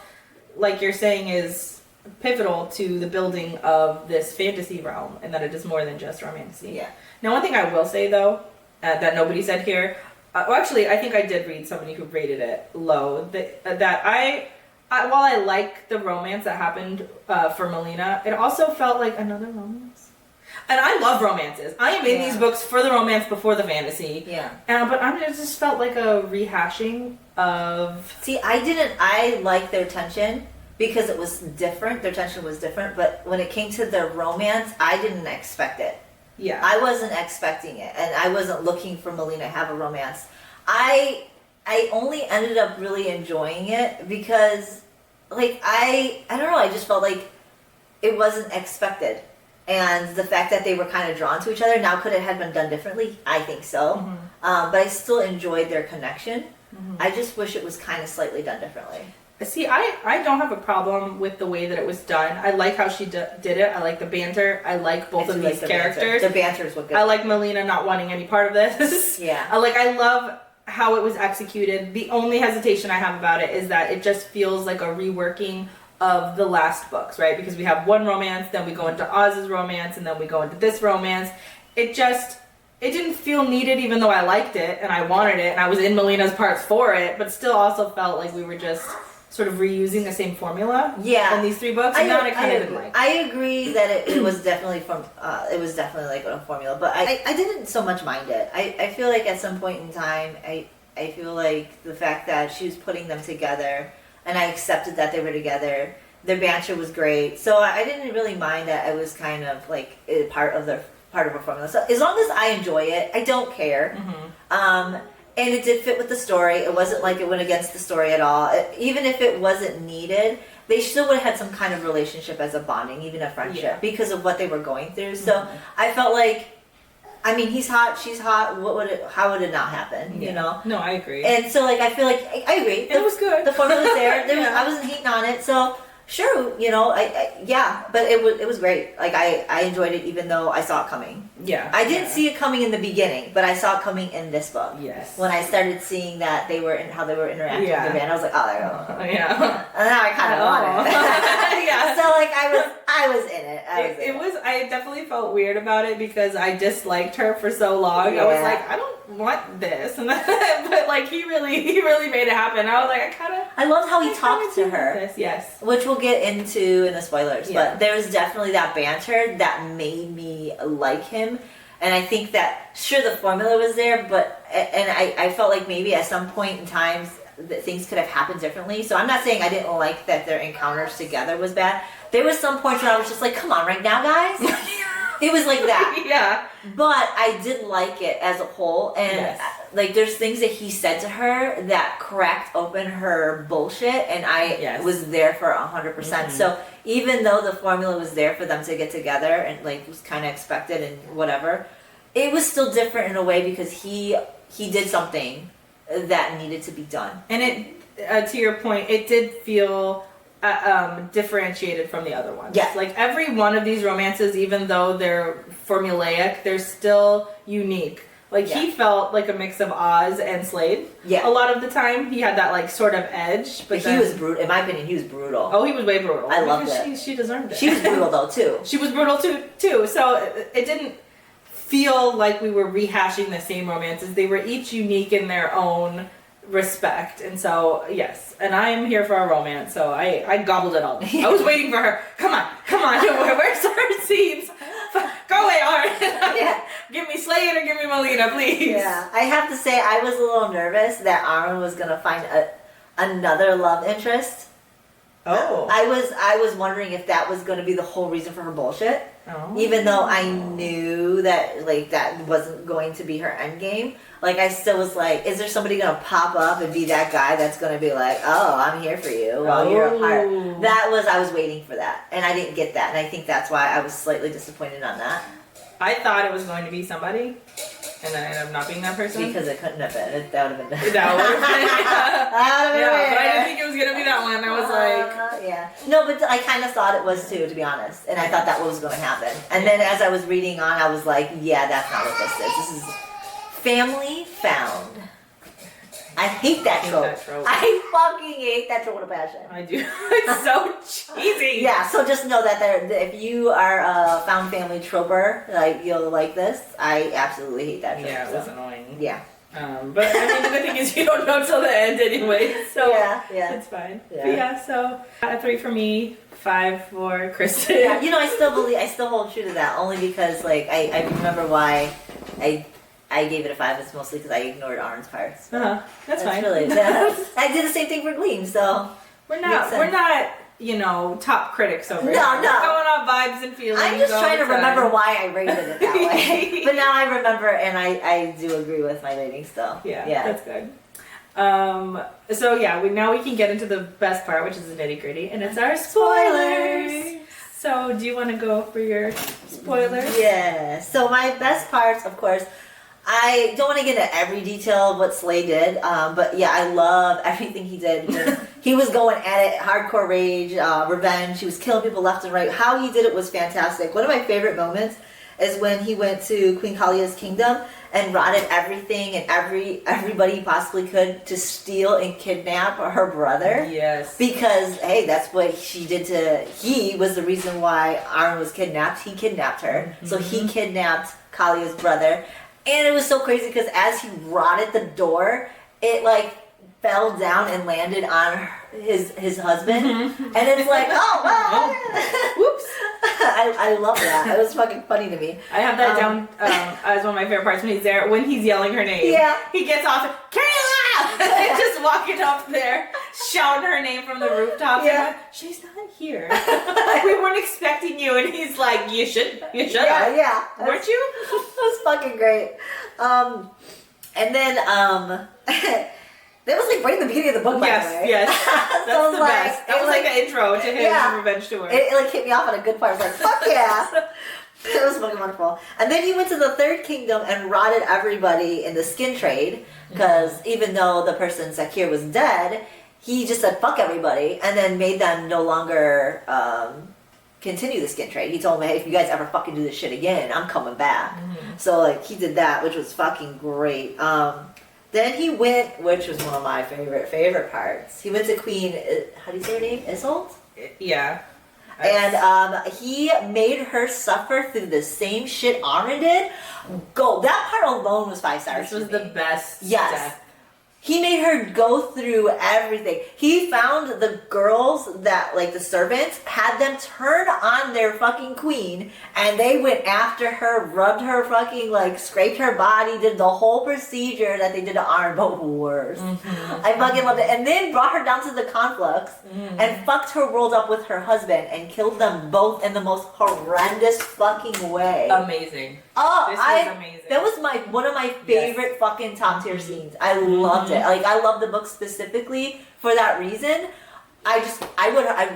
like you're saying, is pivotal to the building of this fantasy realm, and that it is more than just romantasy. Yeah. Now, one thing I will say though, that nobody said here, actually, I think I did read somebody who rated it low. That I while I like the romance that happened for Melina, it also felt like another romance. And I love romances. I am in these books for the romance before the fantasy. Yeah. But it just felt like a rehashing of... See, I liked their tension because it was different. Their tension was different. But when it came to their romance, I didn't expect it. Yeah. I wasn't expecting it. And I wasn't looking for Melina to have a romance. I only ended up really enjoying it because, like, I don't know. I just felt like it wasn't expected. And the fact that they were kind of drawn to each other, now could it have been done differently? I think so. But I still enjoyed their connection. I just wish it was kind of slightly done differently. See, I don't have a problem with the way that it was done. I like how she did it. I like the banter. I like both of these characters. The banter is what good. I like Melina not wanting any part of this. Yeah. I love how it was executed. The only hesitation I have about it is that it just feels like a reworking of the last books, right? Because we have one romance, then we go into Oz's romance, and then we go into this romance. It didn't feel needed, even though I liked it and I wanted it and I was in Melina's parts for it, but still also felt like we were just sort of reusing the same formula in these 3 books, and I kind of didn't like. I agree that it was definitely like a formula, but I didn't so much mind it. I feel like at some point in time, I feel like the fact that she was putting them together, and I accepted that they were together. Their banter was great, so I didn't really mind that it was kind of like part of a formula. So as long as I enjoy it, I don't care. And it did fit with the story. It wasn't like it went against the story at all. Even if it wasn't needed, they still would have had some kind of relationship as a bonding, even a friendship, because of what they were going through. So I felt like, I mean, he's hot, she's hot. How would it not happen? You know? No, I agree. And so, like, I feel like I agree. It was good. The formula was there. I wasn't hating on it. So sure, you know, yeah, but it was great. Like I enjoyed it even though I saw it coming. Yeah. I didn't see it coming in the beginning, but I saw it coming in this book. Yes. When I started seeing that how they were interacting with the band, I was like, oh, there you go. Yeah. And now I kind of want it. Yeah. So like I was in it. I definitely felt weird about it because I disliked her for so long. Yeah. I was like, I don't want this, and but like he really made it happen. I was like, I loved how he talked to her. This. Yes. Which we'll get into in the spoilers, Yeah. but there's definitely that banter that made me like him. And I think that, sure, the formula was there, but, and I felt like maybe at some point in time, that things could have happened differently. So I'm not saying I didn't like that their encounters together was bad. There was some points where I was just like, come on right now, guys. It was like that. Yeah. But I did like it as a whole. And like, there's things that he said to her that cracked open her bullshit. And I was there for 100%. Mm-hmm. So even though the formula was there for them to get together and like was kind of expected and whatever, it was still different in a way because he did something that needed to be done. And it, to your point, it did feel differentiated from the other ones. Yeah. Like every one of these romances, even though they're formulaic, they're still unique. Like he felt like a mix of Oz and Slade. Yeah. A lot of the time, he had that like sort of edge. But he was brutal. In my opinion, he was brutal. Oh, he was way brutal. I loved it. She deserved it. She was brutal though too. She was brutal too. So it didn't feel like we were rehashing the same romances. They were each unique in their own respect. And so, yes. And I am here for a romance, so I gobbled it all. I was waiting for her. Come on. Where's our scenes? Go away, Auren. Yeah. Give me Slade or give me Melina, please. Yeah. I have to say, I was a little nervous that Auren was going to find another love interest. Oh. I was wondering if that was going to be the whole reason for her bullshit. Oh. Even though I knew that like that wasn't going to be her end game, like I still was like, is there somebody gonna pop up and be that guy that's gonna be like, oh, I'm here for you while you're apart? I was waiting for that, and I didn't get that, and I think that's why I was slightly disappointed on that. I thought it was going to be somebody, and then I ended up not being that person. Because it couldn't have been. That would have been. That would have been. Yeah, but I didn't think it was gonna be that one. I was like, yeah. No, but I kind of thought it was too, to be honest, and I thought that was going to happen. And then as I was reading on, I was like, yeah, that's not what this is. This is family found. I hate that trope. I fucking hate that trope with a passion. I do. It's so cheesy. Yeah, so just know that if you are a found family troper, like you'll like this. I absolutely hate that trope. Yeah, it was annoying. Yeah. But I mean, the good thing is you don't know till the end anyway, so yeah, it's fine. Yeah. But yeah, so 3 for me, 5 for Kristen. Yeah, you know, I still hold true to that only because like I remember why I gave it a 5. It's mostly because I ignored Auren's parts. That's fine. Really, I did the same thing for Gleam, so we're not top critics over here. No. We're going off vibes and feelings. I'm just trying to remember why I rated it that way. But now I remember, and I do agree with my rating still. Yeah, that's good. So yeah, now we can get into the best part, which is the nitty gritty, and it's our spoilers. So do you want to go for your spoilers? Yeah. So my best parts, of course. I don't want to get into every detail of what Slade did, but yeah, I love everything he did. He was going at it, hardcore rage, revenge. He was killing people left and right. How he did it was fantastic. One of my favorite moments is when he went to Queen Kalia's kingdom and rotted everything and everybody he possibly could to steal and kidnap her brother. Yes. Because, hey, that's what she did he was the reason why Auren was kidnapped. He kidnapped her. Mm-hmm. So he kidnapped Kalia's brother. And it was so crazy because as he rotted the door, it like fell down and landed on his husband. Mm-hmm. And it's like, oh, wow. Whoops. I love that. It was fucking funny to me. I have that down as one of my favorite parts when he's there, when he's yelling her name. Yeah. He gets off, Kayla! And just walking up there, shouting her name from the rooftop. Yeah. Like, she's not here. We weren't expecting you. And he's like, you should Yeah. Weren't you? That was fucking great. And then, that was like right in the beginning of the book, by the way. Yes. That's so the best. That was like an intro to his revenge tour. It like hit me off on a good part. I was like, fuck yeah. It was fucking wonderful. And then he went to the third kingdom and rotted everybody in the skin trade. Because even though the person, Zakir, was dead, he just said fuck everybody, and then made them no longer continue the skin trade. He told me, hey, if you guys ever fucking do this shit again, I'm coming back. So like he did that, which was fucking great. Then he went, which was one of my favorite parts. He went to Queen, how do you say her name? Isolde? Yeah. And he made her suffer through the same shit Auren did. That part alone was 5 stars. This was the best. Yes. Death. He made her go through everything. He found the girls that, like the servants, had them turn on their fucking queen, and they went after her, rubbed her fucking, like, scraped her body, did the whole procedure that they did to Auren, but worse. I fucking loved it. And then brought her down to the conflux and fucked her world up with her husband and killed them both in the most horrendous fucking way. Amazing. Oh, this was amazing. That was one of my favorite fucking top tier scenes. I loved it. Like, I love the book specifically for that reason. I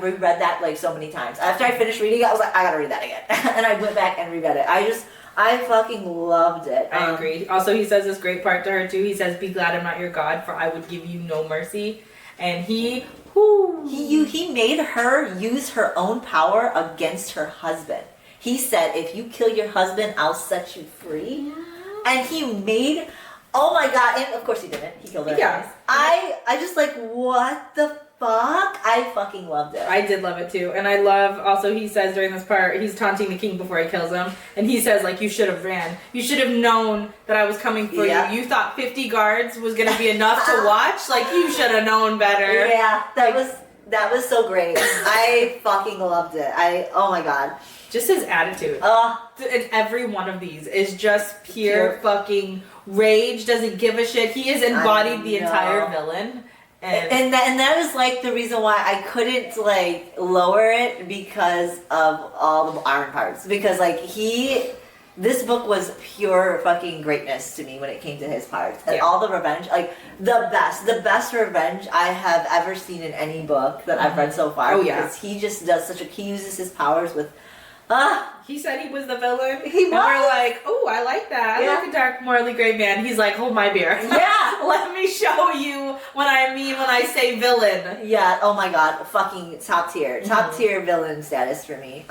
reread that like so many times. After I finished reading it, I was like, I gotta read that again. And I went back and reread it. I fucking loved it. I agree. Also, he says this great part to her too. He says, "Be glad I'm not your God, for I would give you no mercy." And he made her use her own power against her husband. He said, if you kill your husband, I'll set you free. And he made, oh my God, and of course he didn't. He killed her. Yeah. I just like, what the fuck? I fucking loved it. I did love it too. And I love, also he says during this part, he's taunting the king before he kills him. And he says, like, you should have ran. You should have known that I was coming for you. You thought 50 guards was going to be enough to watch? Like, you should have known better. Yeah, that was so great. I fucking loved it. Oh my God. Just his attitude. And every one of these is just pure fucking rage, doesn't give a shit. He has embodied the entire villain. And that is like the reason why I couldn't like lower it because of all the Auren parts. Because like this book was pure fucking greatness to me when it came to his parts. And all the revenge, like the best revenge I have ever seen in any book that I've read so far. Because he just does he uses his powers with he said he was the villain. He was. And we're like, oh, I like that. I like a dark, morally gray man. He's like, hold my beer. Yeah. Let me show you what I mean when I say villain. Yeah. Oh my God. Fucking top tier villain status for me.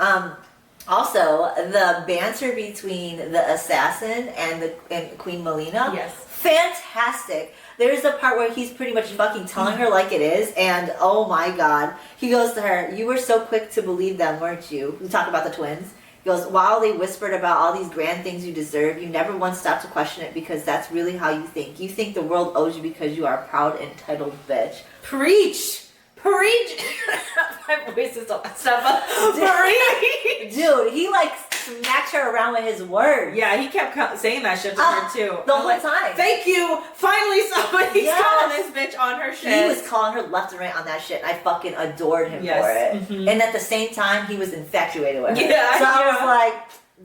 Also, the banter between the assassin and Queen Melina. Yes. Fantastic. There's a part where he's pretty much fucking telling her like it is, and oh my God. He goes to her, you were so quick to believe them, weren't you? We talk about the twins. He goes, while they whispered about all these grand things you deserve, you never once stopped to question it because that's really how you think. You think the world owes you because you are a proud, entitled bitch. Preach! My voice is all messed up. Preach! Dude, he like smacked her around with his words. Yeah, he kept saying that shit to her too. The whole time. Thank you! Finally somebody's calling this bitch on her shit. He was calling her left and right on that shit, and I fucking adored him for it. And at the same time, he was infatuated with her. Yeah, so I was like,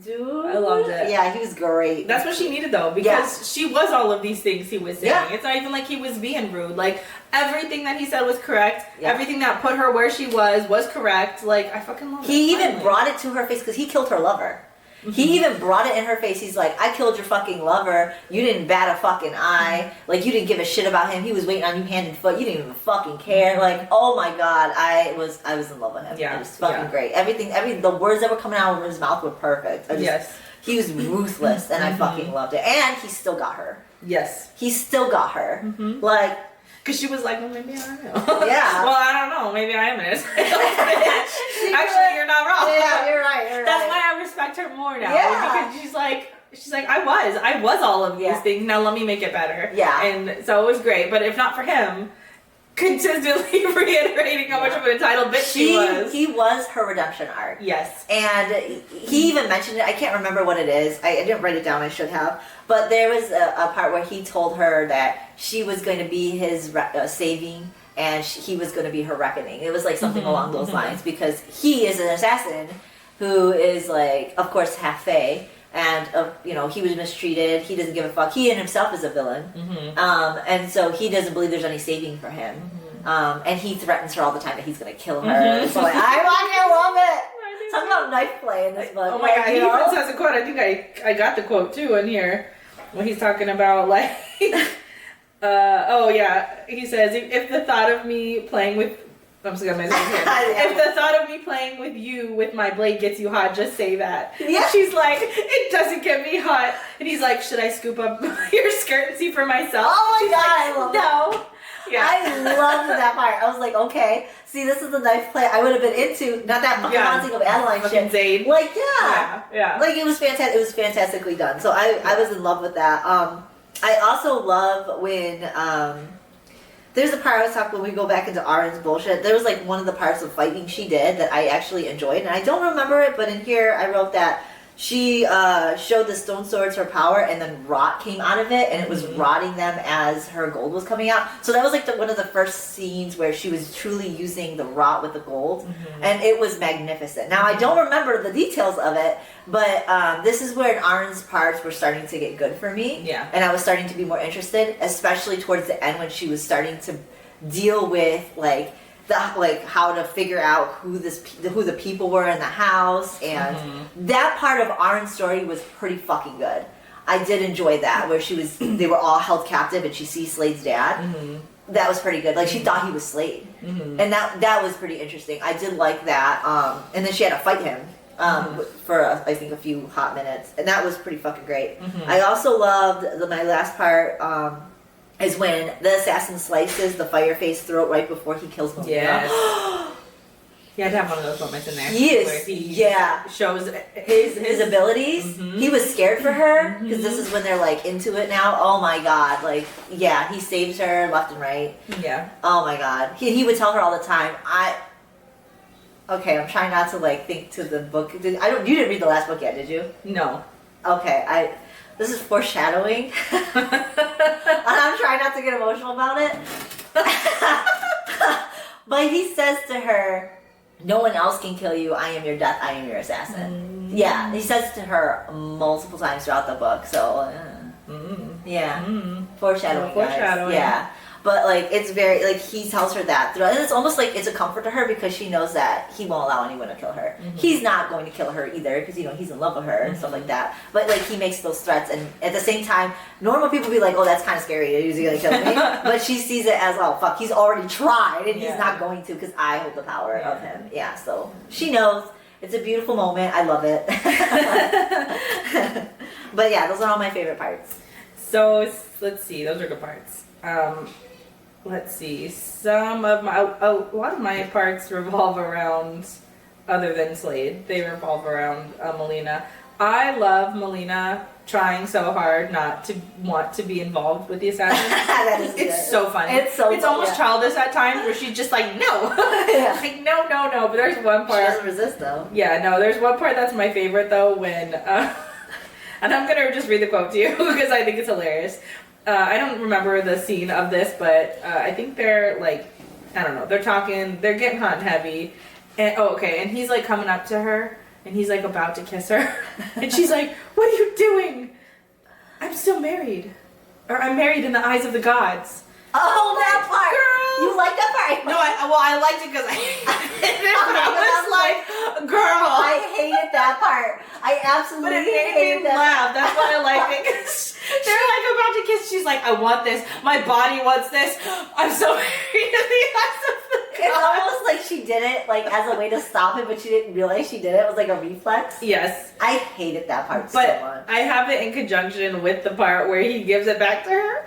dude. I loved it. Yeah, he was great. That's what she needed though, because she was all of these things he was saying. Yeah. It's not even like he was being rude. Like, everything that he said was correct. Yeah. Everything that put her where she was correct. Like, I fucking love it. He even brought it to her face because he killed her lover. He even brought it in her face. He's like, I killed your fucking lover. You didn't bat a fucking eye. Like, you didn't give a shit about him. He was waiting on you hand and foot. You didn't even fucking care. Like, oh my God. I was in love with him. Yeah. It was fucking great. The words that were coming out of his mouth were perfect. He was ruthless and I fucking loved it. And he still got her. Yes. He still got her. Like, because she was like, well, maybe I am. Yeah. Well, I don't know. Maybe I am an Actually, you're not wrong. Yeah, you're right. That's why I respect her more now. Yeah. Because she's like, I was all of these things. Now let me make it better. Yeah. And so it was great. But if not for him, consistently reiterating how much of an entitled bitch she was. He was her redemption arc. Yes. And he even mentioned it. I can't remember what it is. I didn't write it down. I should have. But there was a part where he told her that she was going to be his saving and he was going to be her reckoning. It was like something along those lines because he is an assassin who is like, of course, half fae. And, he was mistreated. He doesn't give a fuck. He in himself is a villain. And so he doesn't believe there's any saving for him. And he threatens her all the time that he's going to kill her. So like, I fucking love it. Talk about knife play in this book. Oh my God, he even says a quote. I think I got the quote too in here. When he's talking about like, Oh yeah, he says if the thought of me playing with I'm just gonna if the thought of me playing with you with my blade gets you hot, just say that. Yeah. And she's like, it doesn't get me hot. And he's like, should I scoop up your skirt and see for myself? Oh my god, like, I love no. Yeah. I loved that part. I was like, okay, see, this is a nice play. I would have been into not that fucking haunting of Adeline shit. Zade. Like, yeah, like it was fantastic. It was fantastically done. So I was in love with that. I also love when there's a part I was talking when we go back into Auren's bullshit. There was like one of the parts of fighting she did that I actually enjoyed, and I don't remember it, but in here I wrote that she showed the stone swords her power, and then rot came out of it, and it was rotting them as her gold was coming out. So that was like one of the first scenes where she was truly using the rot with the gold, and it was magnificent. Now I don't remember the details of it, but this is where Auren's parts were starting to get good for me, and I was starting to be more interested, especially towards the end when she was starting to deal with like how to figure out who the people were in the house, and that part of Auren's story was pretty fucking good. I did enjoy that, where they were all held captive and she sees Slade's dad. That was pretty good. Like she thought he was Slade, and that was pretty interesting. I did like that. And then she had to fight him for I think a few hot minutes, and that was pretty fucking great. I also loved my last part. Is when the assassin slices the Fireface throat right before he kills Melina. Yes. Yeah, I'd have one of those moments in there. Where he shows his abilities. He was scared for her, because this is when they're like into it now. Oh my god, like, yeah, he saves her left and right. Yeah. Oh my god. He would tell her all the time, okay, I'm trying not to like think to the book. You didn't read the last book yet, did you? No. Okay, this is foreshadowing. And I'm trying not to get emotional about it. But he says to her, no one else can kill you. I am your death. I am your assassin. Yeah, he says to her multiple times throughout the book. So, yeah. Foreshadowing, guys. Yeah. But like it's very like he tells her that throughout, and it's almost like it's a comfort to her because she knows that he won't allow anyone to kill her. He's not going to kill her either because he's in love with her and stuff like that. But like he makes those threats, and at the same time, normal people be like, "Oh, that's kind of scary. Is he gonna kill me?" But she sees it as, "Oh fuck, he's already tried, and he's not going to because I hold the power of him." Yeah, so she knows. It's a beautiful moment. I love it. But yeah, those are all my favorite parts. So let's see. Those are good parts. Let's see. A lot of my parts revolve around, other than Slade, they revolve around Melina. I love Melina trying so hard not to want to be involved with the assassin. It's so funny. It's almost childish at times where she's just like, no. Like, no. But there's one part. She doesn't resist though. Yeah, no, there's one part that's my favorite though when, and I'm going to just read the quote to you because I think it's hilarious. I don't remember the scene of this, but I think they're like, I don't know, they're talking, they're getting hot and heavy. And and he's like coming up to her and he's like about to kiss her. And she's like, what are you doing? I'm still married. Or I'm married in the eyes of the gods. Oh, that part! Girl. You like that part? No, I liked it because I was like, girl. I hated that part. I absolutely hated that. But it made me laugh. That's why I liked it. They're like about to kiss. She's like, I want this. My body wants this. I'm so married in the eyes of the gods. It's almost like she did it like as a way to stop it, but she didn't realize she did it. It was like a reflex. Yes. I hated that part so much. I have it in conjunction with the part where he gives it back to her.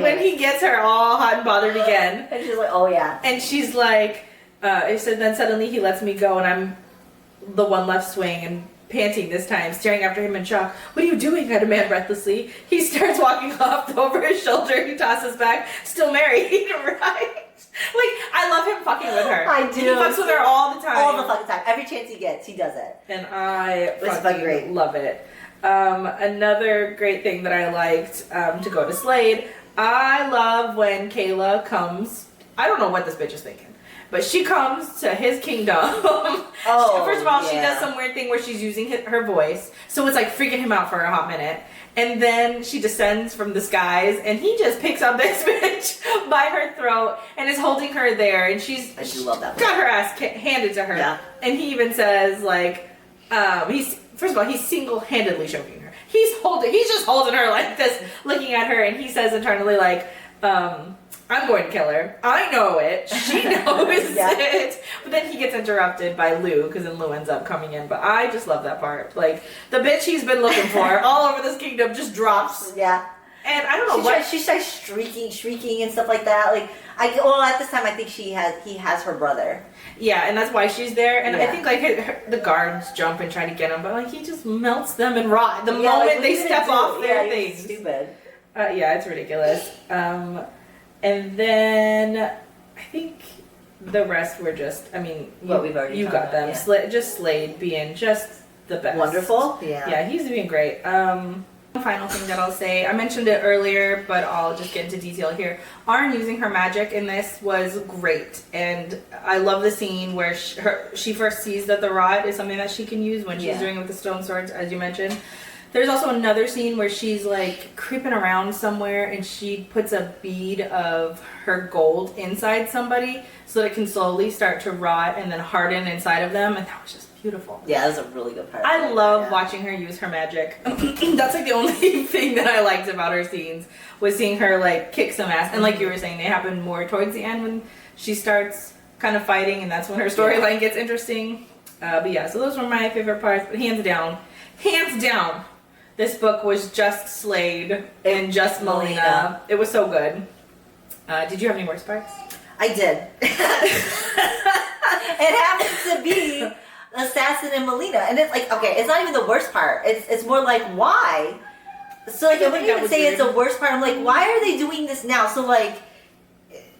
When he gets her all hot and bothered again. And she's like, oh yeah. And she's like, it said, then suddenly he lets me go and I'm the one left swing and panting this time, staring after him in shock. What are you doing? I demand breathlessly. He starts walking off over his shoulder. He tosses back, still married, right? Like, I love him fucking with her. I do. He fucks with her all the time. All the fucking time. Every chance he gets, he does it. And I fucking love it. Another great thing that I liked, to go to Slade, I love when Kayla comes. I don't know what this bitch is thinking, but she comes to his kingdom. First of all, she does some weird thing where she's using her voice, so it's like freaking him out for a hot minute. And then she descends from the skies, and he just picks up this bitch by her throat and is holding her there. And she's love that got her ass handed to her. Yeah. And he even says like, he's single-handedly choking her. he's just holding her like this, looking at her, and he says internally like, I'm going to kill her. I know it. She knows it. But then he gets interrupted by Lou, because then Lou ends up coming in. But I just love that part. Like, the bitch he's been looking for all over this kingdom just drops. Yeah. And I don't know she starts shrieking and stuff like that. Like, at this time I think he has her brother. Yeah, and that's why she's there. And I think like the guards jump and try to get him, but like he just melts them and rot the moment they step off their things. Stupid. Yeah, it's ridiculous. And then I think the rest were just, I mean, what we've already you got them. Yeah. Just Slade being just the best. Wonderful. Yeah. Yeah, he's doing great. One final thing that I'll say, I mentioned it earlier, but I'll just get into detail here. Auren using her magic in this was great, and I love the scene where she first sees that the rod is something that she can use when she's doing it with the stone swords, as you mentioned. There's also another scene where she's like creeping around somewhere and she puts a bead of her gold inside somebody so that it can slowly start to rot and then harden inside of them, and that was just beautiful. Yeah, that was a really good part. I love watching her use her magic. That's like the only thing that I liked about her scenes, was seeing her like kick some ass. And like you were saying, they happen more towards the end when she starts kind of fighting, and that's when her storyline gets interesting. But yeah, so those were my favorite parts. But hands down, this book was just Slade and just Melina. It was so good. Did you have any worst parts? I did. It happens to be Assassin and Melina, and it's like, okay, it's not even the worst part. It's more like, why? So like, I wouldn't even say it's the worst part. I'm like, why are they doing this now? So like,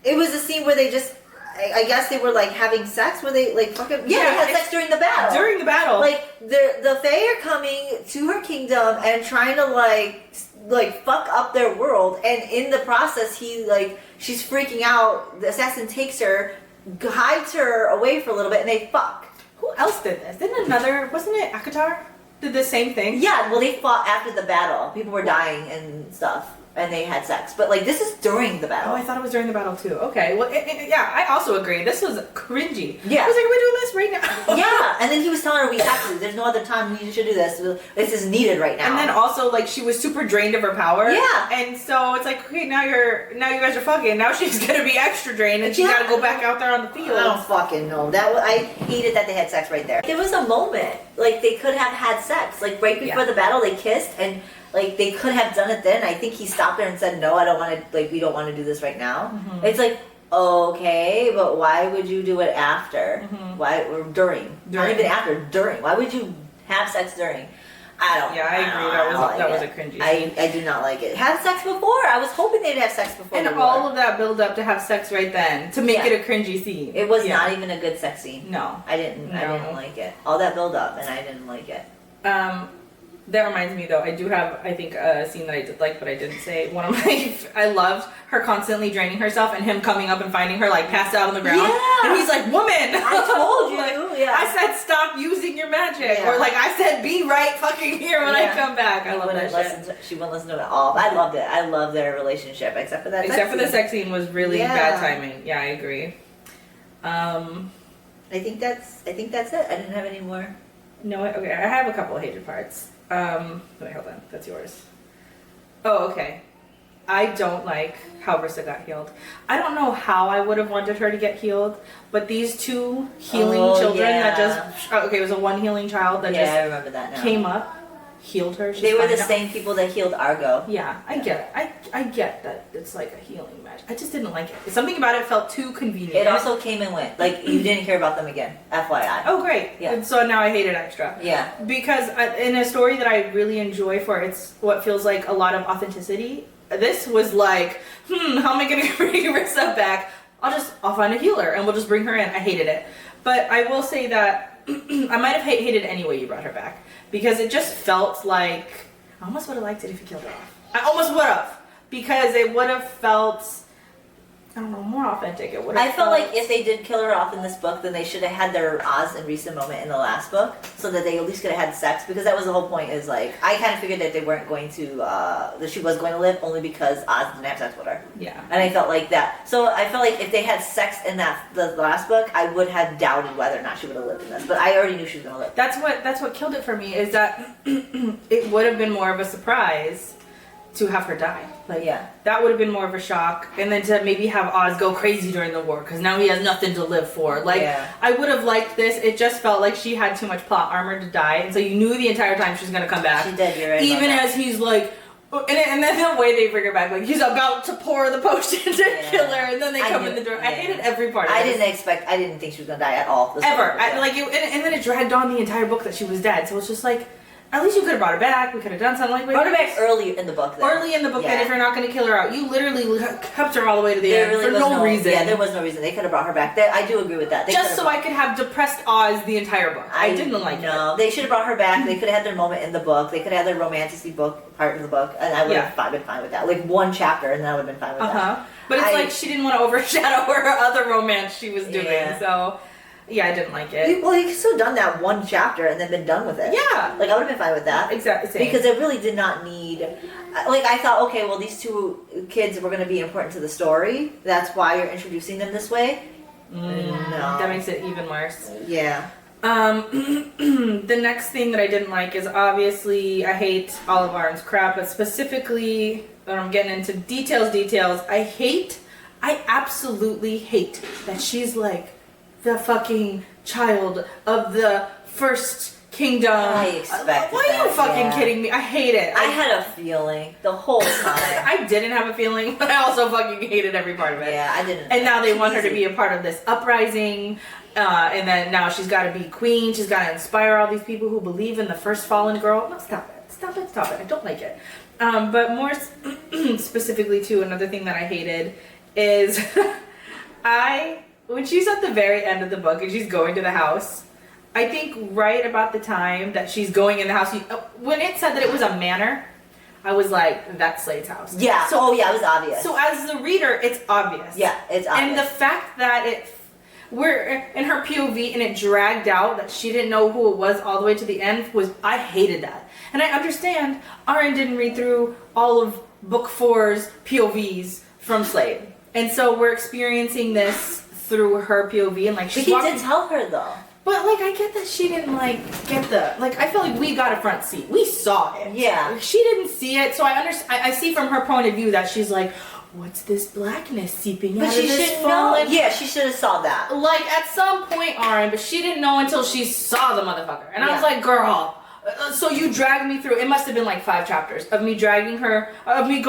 it was a scene where they just, I guess they were like having sex. Were they like fucking? Yeah, they had sex during the battle. During the battle, like the Fae are coming to her kingdom and trying to like fuck up their world, and in the process, she's freaking out. The assassin takes her, hides her away for a little bit, and they fuck. Who else did this? Wasn't it Akatar? Did the same thing? Yeah, well, they fought after the battle. People were dying and stuff, and they had sex. But like, this is during the battle. Oh, I thought it was during the battle too. Okay, well, yeah, I also agree. This was cringy. Yeah, I was like, are we doing this right now? Yeah, and then he was telling her we have to. There's no other time we should do this. This is needed right now. And then also, like, she was super drained of her power. Yeah, and so it's like, okay, now you guys are fucking. Now she's gonna be extra drained, and she's gotta go back out there on the field. I don't fucking know. I hated that they had sex right there. There was a moment like they could have had sex, like right before the battle. They kissed and. Like, they could have done it then. I think he stopped her and said, no, I don't want to, like, we don't want to do this right now. Mm-hmm. It's like, okay, but why would you do it after? Mm-hmm. Why, or during? Not even after, during. Why would you have sex during? I don't. Yeah, I agree. That was a cringy scene. I do not like it. Have sex before. I was hoping they'd have sex before. And all of that build up to have sex right then to make it a cringy scene. It was not even a good sex scene. No, I didn't like it. All that build up, and I didn't like it. That reminds me, though, I do have, I think, a scene that I did like, but I didn't say. I loved her constantly draining herself and him coming up and finding her, like, passed out on the ground. Yeah. And he's like, woman! I told you! Like, I said, stop using your magic. Yeah. Or, like, I said, be right fucking here when I come back. I love that shit. She wouldn't listen to it at all. I loved it. I love their relationship, except for that Except for the sex scene was really bad timing. Yeah, I agree. I think that's it. I didn't have any more. No, okay, I have a couple of hated parts. Wait, hold on. That's yours. Oh, okay. I don't like how Rissa got healed. I don't know how I would have wanted her to get healed, but these two healing children that just... okay, it was a one healing child that just I remember that now. Came up, healed her. They were the same people that healed Argo. Yeah, I get it. I get that it's like a healing magic. I just didn't like it. Something about it felt too convenient. It also came and went. Like, you didn't hear about them again. FYI. Oh, great. Yeah. And so now I hate it extra. Yeah. Because in a story that I really enjoy for it's what feels like a lot of authenticity, this was like, how am I going to bring Rissa back? I'll find a healer and we'll just bring her in. I hated it. But I will say that I might have hated it anyway you brought her back. Because it just felt like, I almost would have liked it if you killed her off. I almost would have. Because it would have felt I don't know, more authentic. It would. I felt like if they did kill her off in this book, then they should have had their Oz and Risa moment in the last book, so that they at least could have had sex, because that was the whole point. Is like I kind of figured that they weren't going to, that she was going to live only because Oz didn't have sex with her. Yeah. And I felt like that. So I felt like if they had sex in the last book, I would have doubted whether or not she would have lived in this. But I already knew she was going to live. That's what killed it for me, is that it would have been more of a surprise to have her die. Like, Yeah. that would have been more of a shock. And then to maybe have Oz go crazy during the war, because now he has nothing to live for. Like, Yeah. I would have liked this. It just felt like she had too much plot armor to die. And so you knew the entire time she was going to come back. She did, you're right. Even as he's like, and then the way they bring her back, like, he's about to pour the potion to kill her, and then they come in the door. I hated every part of it. I didn't think she was going to die at all. Ever. And then it dragged on the entire book that she was dead. So it's just like, at least you could have brought her back. We could have done something like that. Brought her back early in the book, though. Early in the book, and if you're not going to kill her out, you literally kept her all the way to the end really for no reason. Yeah, there was no reason. They could have brought her back. I do agree with that. Just so I could have depressed Oz the entire book. I didn't like it. No, they should have brought her back. They could have had their moment in the book. They could have had their romantic book part of the book, and I would have been fine with that. Like one chapter, and I would have been fine with that. But it's like she didn't want to overshadow her other romance she was doing, so... Yeah, I didn't like it. Well, you could still done that one chapter and then been done with it. Yeah. Like, I would have been fine with that. Exactly. Same. Because it really did not need... Like, I thought, okay, well, these two kids were going to be important to the story. That's why you're introducing them this way. No. That makes it even worse. Yeah. The next thing that I didn't like is obviously I hate all of Auren's crap, but specifically, when I'm getting into details, I absolutely hate that she's like the fucking child of the first kingdom. I expected Why are you fucking kidding me? I hate it. I had a feeling the whole time. I didn't have a feeling, but I also fucking hated every part of it. Yeah, I didn't. And now they want her to be a part of this uprising. And then now she's got to be queen. She's got to inspire all these people who believe in the first fallen girl. No, stop it. I don't like it. But more specifically, too, another thing that I hated is when she's at the very end of the book and she's going to the house, I think right about the time that she's going in the house, when it said that it was a manor, I was like, that's Slade's house. Yeah. So, it was obvious. So as the reader, it's obvious. Yeah, it's obvious. And the fact that we're in her POV and it dragged out that she didn't know who it was all the way to the end I hated that. And I understand Auren didn't read through all of book 4's POVs from Slade. And so we're experiencing this through her POV and like she's But he did tell her though. But like I get that she didn't get I feel like we got a front seat. We saw it. Yeah. Like, she didn't see it, so I see from her point of view that she's like, what's this blackness seeping out of this fallen? Yeah, she should have saw that. Like at some point, Auren, but she didn't know until she saw the motherfucker. And I was like, girl, so you dragged me through, it must have been like 5 chapters of me dragging her, of me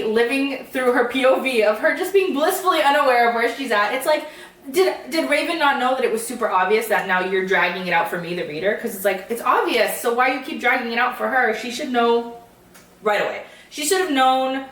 living through her POV, of her just being blissfully unaware of where she's at. It's like, did Raven not know that it was super obvious that now you're dragging it out for me, the reader? Because it's like, it's obvious, so why you keep dragging it out for her? She should know right away. She should have known.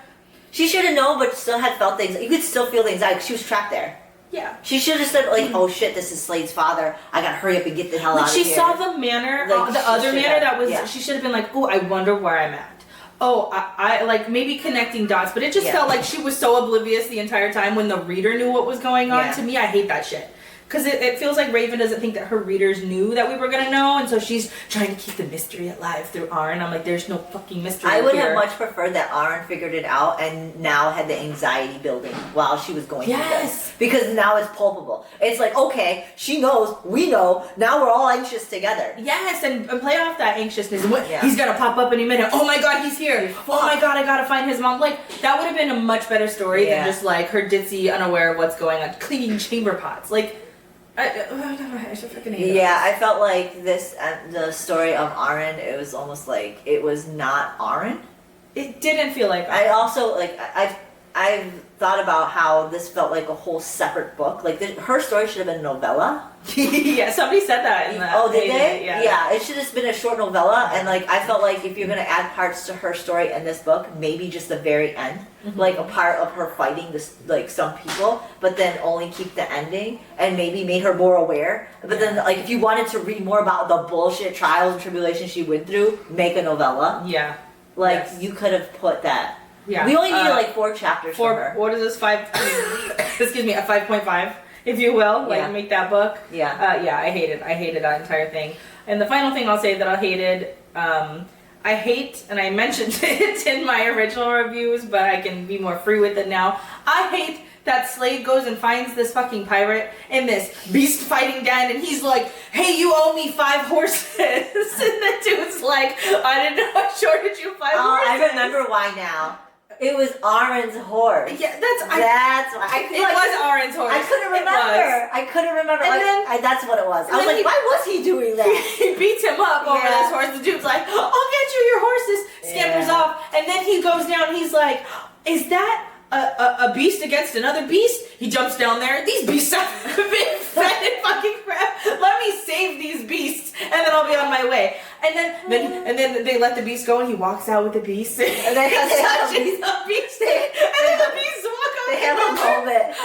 She should have known, but still had felt things. You could still feel the anxiety because she was trapped there. Yeah. She should have said, like, oh shit, this is Slade's father. I gotta hurry up and get the hell out of here. She saw the manor, the other manor that was, she should have been like, oh, I wonder where I'm at. Oh, I like maybe connecting dots, but it just felt like she was so oblivious the entire time when the reader knew what was going on. To me, I hate that shit. Because it feels like Raven doesn't think that her readers knew that we were going to know, and so she's trying to keep the mystery alive through Auren. I'm like, there's no fucking mystery I would here. have much preferred that Auren figured it out and now had the anxiety building while she was going through this. Because now it's palpable. It's like, okay, she knows, we know, now we're all anxious together. Yes, and play off that anxiousness. He's going to pop up any minute. Oh my god, he's here. Oh my god, I got to find his mom. Like, that would have been a much better story than just like her ditzy, unaware of what's going on, cleaning chamber pots. Like, I should fucking hate it. Yeah, I felt like this, the story of Auren, it was almost like it was not Auren. It didn't feel like Auren. I also, like, I've thought about how this felt like a whole separate book. Like, her story should have been a novella. Yeah, somebody said that in the... Oh, did they? Yeah, it should have been a short novella, and, like, I felt like if you're going to add parts to her story in this book, maybe just the very end. Mm-hmm. Like, a part of her fighting this, like, some people, but then only keep the ending, and maybe made her more aware. But then, like, if you wanted to read more about the bullshit trials and tribulations she went through, make a novella. Yeah. Like, you could have put that. Yeah. We only needed like 4 chapters for her. What is this, 5, excuse me, a 5.5, if you will, like make that book. Yeah. Yeah, I hated that entire thing. And the final thing I'll say that I hated, I hate, and I mentioned it in my original reviews, but I can be more free with it now. I hate that Slade goes and finds this fucking pirate in this beast fighting den, and he's like, hey, you owe me 5 horses. And the dude's like, I didn't know I shorted you 5 horses. I remember why now. It was Auren's horse. Yeah, that's why. It was Auren's horse. I couldn't remember. And then, that's what it was. I was like, why was he doing that? He beats him up over this horse. The dude's like, I'll get you your horses. Scampers off. And then he goes down. He's like, is that a beast against another beast? He jumps down there. These beasts have been fed and fucking crap. Let me save these beasts, and then I'll be on my way. And then they let the beast go, and he walks out with the beast. And then they have the beast. And then the beast walk out. They have a moment.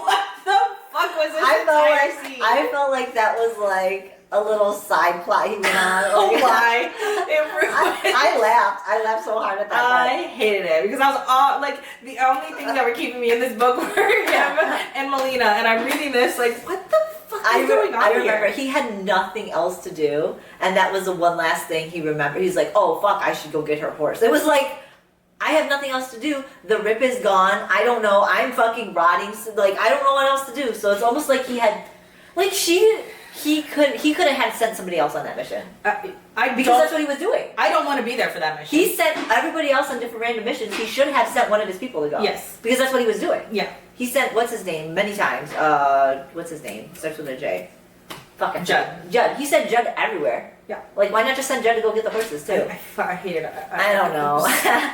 What the fuck was this entire scene? I felt like that was like a little side plot he went on. Why? I laughed so hard at that part. I hated it because I was all like, the only things that were keeping me in this book were him and Melina, and I'm reading this like, what the fuck is going on I remember here? he had nothing else to do, and that was the one last thing he remembered. He's like, oh fuck, I should go get her horse. It was like, I have nothing else to do. The rip is gone. I don't know. I'm fucking rotting. Like, I don't know what else to do. So it's almost like he had, like he could have had sent somebody else on that mission. Because that's what he was doing. I don't want to be there for that mission. He sent everybody else on different random missions. He should have sent one of his people to go. Yes. Because that's what he was doing. Yeah. He sent, what's his name, many times. What's his name? Starts with a J. Fucking Judd. Judd. He sent Judd everywhere. Yeah. Like, why not just send Judd to go get the horses, too? I hated it. I don't know.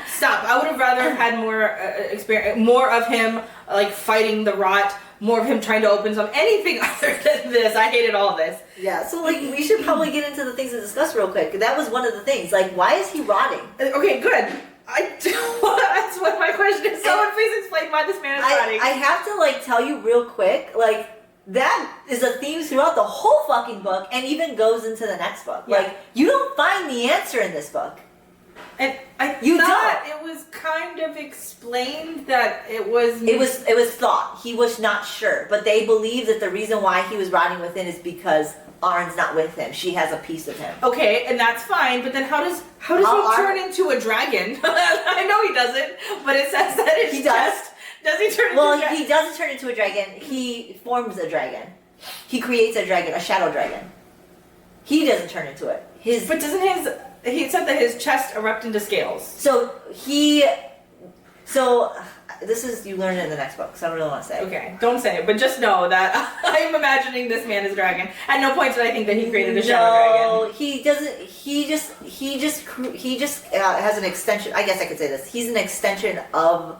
Stop. I would have rather have had more experience, more of him, like, fighting the rot, more of him trying to open anything other than this. I hated all of this. Yeah, so, like, we should probably get into the things to discuss real quick. That was one of the things. Like, why is he rotting? Okay, good. That's what my question is. Someone please explain why this man is rotting. I have to, like, tell you real quick, like, that is a theme throughout the whole fucking book and even goes into the next book. Yeah. Like, you don't find the answer in this book. And I thought it was kind of explained that it was... It was thought. He was not sure. But they believe that the reason why he was rotting within is because Auren's not with him. She has a piece of him. Okay, and that's fine, but then how does he turn into a dragon? I know he doesn't, but it says that it's he does. Does he turn into a dragon? Well, he doesn't turn into a dragon. He forms a dragon. He creates a dragon, a shadow dragon. He doesn't turn into it. But doesn't he said that his chest erupt into scales. So this is, you learn it in the next book, so I don't really want to say. Okay, don't say it, but just know that I'm imagining this man is dragon. At no point did I think that he created a shadow dragon. No, he doesn't. He just has an extension. I guess I could say this. He's an extension of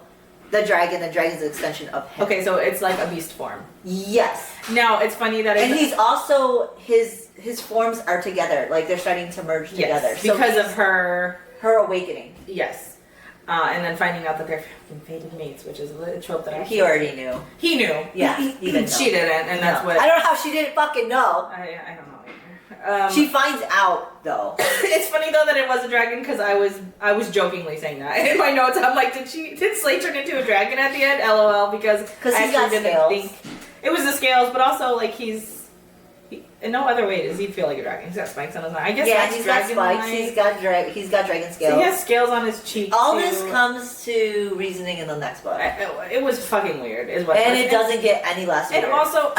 the dragon. The dragon's an extension of him. Okay, so it's like a beast form. Yes. Now it's funny that he's also his forms are together. Like they're starting to merge together. Yes, because of her awakening. Yes. And then finding out that they're fated mates, which is a trope that he already knew. He knew. Yeah, he didn't know. She didn't, and that's what... I don't know how she didn't fucking know. I don't know either. She finds out, though. It's funny, though, that it was a dragon, because I was jokingly saying that. In my notes, I'm like, did Slade turn into a dragon at the end? LOL, because I he's got didn't think... It was the scales, but also, like, in no other way does he feel like a dragon. He's got spikes on his eye. I guess that's he's got spikes. He's got dragon scales. So he has scales on his cheeks. All this comes to reasoning in the next book. It was fucking weird, is what. And it doesn't get any less weird. And also,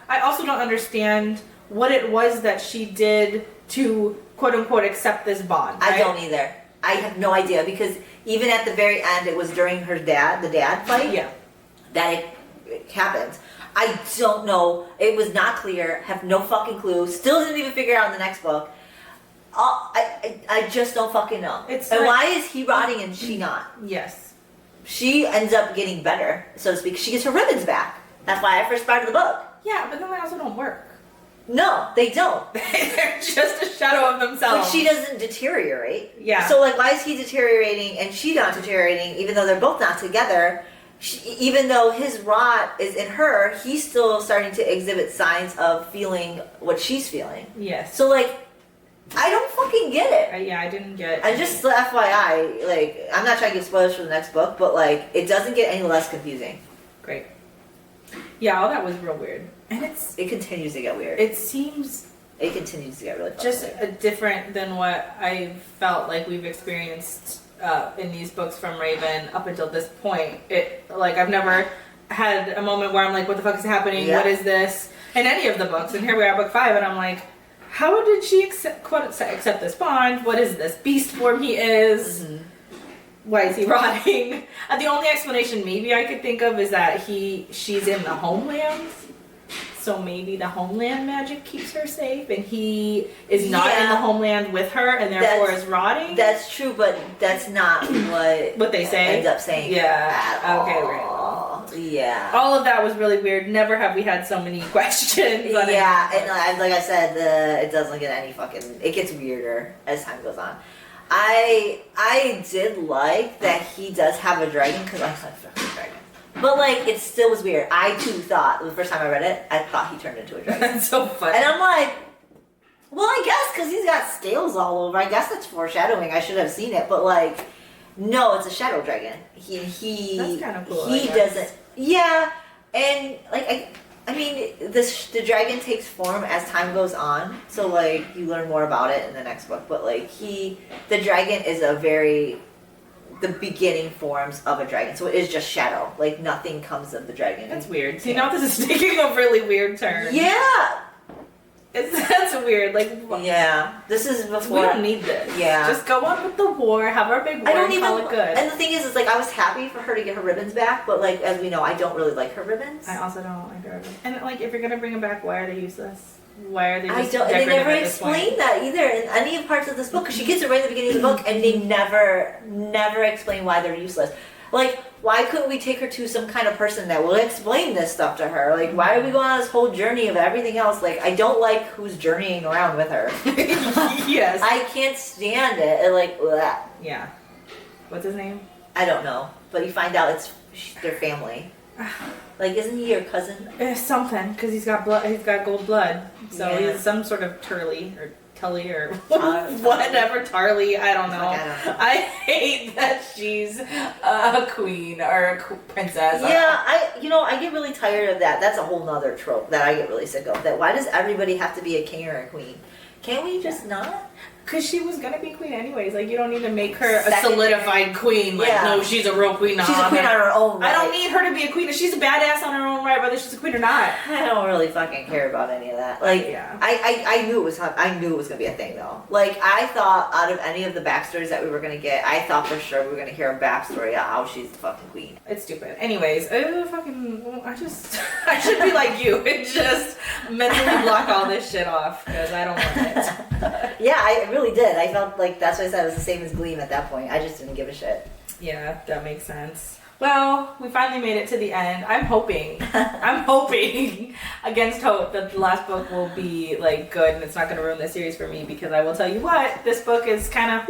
I also don't understand what it was that she did to quote unquote accept this bond. Right? I don't either. I have no idea because even at the very end, it was during the dad fight. Yeah. That it happened. I don't know. It was not clear. Have no fucking clue. Still didn't even figure it out in the next book. I just don't fucking know. Why is he rotting and she not? Yes. She ends up getting better, so to speak. She gets her ribbons back. That's why I first started the book. Yeah, but then they also don't work. No, they don't. They're just a shadow of themselves. But she doesn't deteriorate. Yeah. So, like, why is he deteriorating and she not deteriorating, even though they're both not together? Even though his rot is in her, he's still starting to exhibit signs of feeling what she's feeling. Yes. So, like, I don't fucking get it. Yeah, I didn't get. And just FYI, like, I'm not trying to give spoilers for the next book, but like, it doesn't get any less confusing. Great. Yeah, all that was real weird, and it continues to get weird. It seems. It continues to get really just different than what I felt like we've experienced in these books from Raven up until this point. I've never had a moment where I'm like, what the fuck is happening? Yeah. What is this? In any of the books. And here we are, book 5, and I'm like, how did she accept this bond? What is this beast form he is? Mm-hmm. Why is he rotting? The only explanation maybe I could think of is that she's in the homelands. So maybe the homeland magic keeps her safe, and he is not in the homeland with her, and therefore is rotting. That's true, but that's not what they say. Ends up saying. Yeah. Okay. Right. Yeah. All of that was really weird. Never have we had so many questions. Yeah, and like I said, it doesn't get any fucking. It gets weirder as time goes on. I did like that he does have a dragon because I like fucking dragon. But, like, it still was weird. I, too, thought, the first time I read it, I thought he turned into a dragon. That's so funny. And I'm like, well, I guess, because he's got scales all over. I guess that's foreshadowing. I should have seen it. But, like, no, it's a shadow dragon. That's kind of cool. He doesn't. Yeah. And, like, I mean, the dragon takes form as time goes on. So, like, you learn more about it in the next book. But, like, the dragon is the beginning forms of a dragon. So it is just shadow. Like, nothing comes of the dragon. That's weird. See, now this is taking a really weird turn. Yeah! That's weird. Like, yeah. This is before... We don't need this. Yeah. Just go on with the war, have our big war, and call it good. And the thing is, like, I was happy for her to get her ribbons back, but, like, as we know, I don't really like her ribbons. I also don't like her ribbons. And, like, if you're gonna bring them back, why are they useless? Why are they just they never explain that either in any parts of this book, because she gets it right at the beginning of the book, and they never explain why they're useless. Like, why couldn't we take her to some kind of person that will explain this stuff to her? Like, why are we going on this whole journey of everything else? Like, I don't like who's journeying around with her. Yes. I can't stand it. And, like, bleh. Yeah. What's his name? I don't know. But you find out it's their family. Like, isn't he your cousin? Something, because he's got blood. He's got gold blood, so he's some sort of Turley or Tully or whatever Tarly. I don't know. I hate that she's a queen or a princess. Yeah, I get really tired of that. That's a whole nother trope that I get really sick of. That why does everybody have to be a king or a queen? Can't we just not? Because she was going to be queen anyways. Like, you don't need to make her a solidified queen. Like, no, she's a real queen. She's a queen on her own right. I don't need her to be a queen. She's a badass on her own right, whether she's a queen or not. I don't really fucking care about any of that. Like, I knew it was going to be a thing, though. Like, I thought out of any of the backstories that we were going to get, I thought for sure we were going to hear a backstory of how she's the fucking queen. It's stupid. Anyways, I should be like you and just mentally block all this shit off because I don't want it. Yeah, I really did. I felt like that's why I said it was the same as Gleam at that point. I just didn't give a shit. Yeah, that makes sense. Well, we finally made it to the end. I'm hoping against hope that the last book will be like good and it's not going to ruin the series for me because I will tell you what, this book is kind of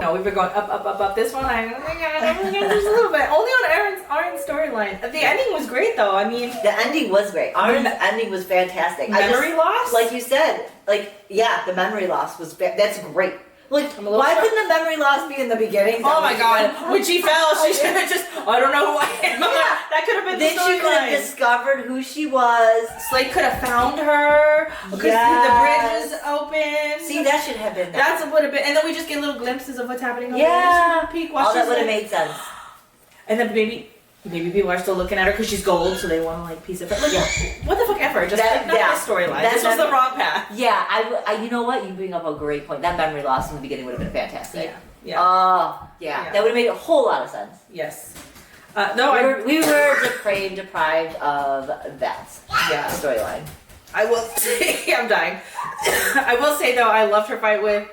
no, we've been going up. This one, just a little bit. Only on Auren's storyline. The ending was great though. I mean, the ending was great. Auren's ending was fantastic. Memory loss, like you said, the memory loss was that's great. Like, why couldn't the memory loss be in the beginning? Oh my god, when she fell, she should have just, I don't know who I am. Yeah. That could have been then the storyline. Then she could have discovered who she was. Slade could have found her. Because the bridge was open. See, that should have been that. That's what would have been. And then we just get little glimpses of what's happening. Yeah. Peek, all that would have made sense. And then maybe people are still looking at her because she's gold, so they want to piece of her. What the fuck ever? Just not this storyline. This was the wrong path. Yeah, I you know what? You bring up a great point. That memory loss in the beginning would have been fantastic. Yeah. Oh, yeah. That would have made a whole lot of sense. Yes. We were deprived of that storyline. I will say, I'm dying. I will say though, I loved her fight with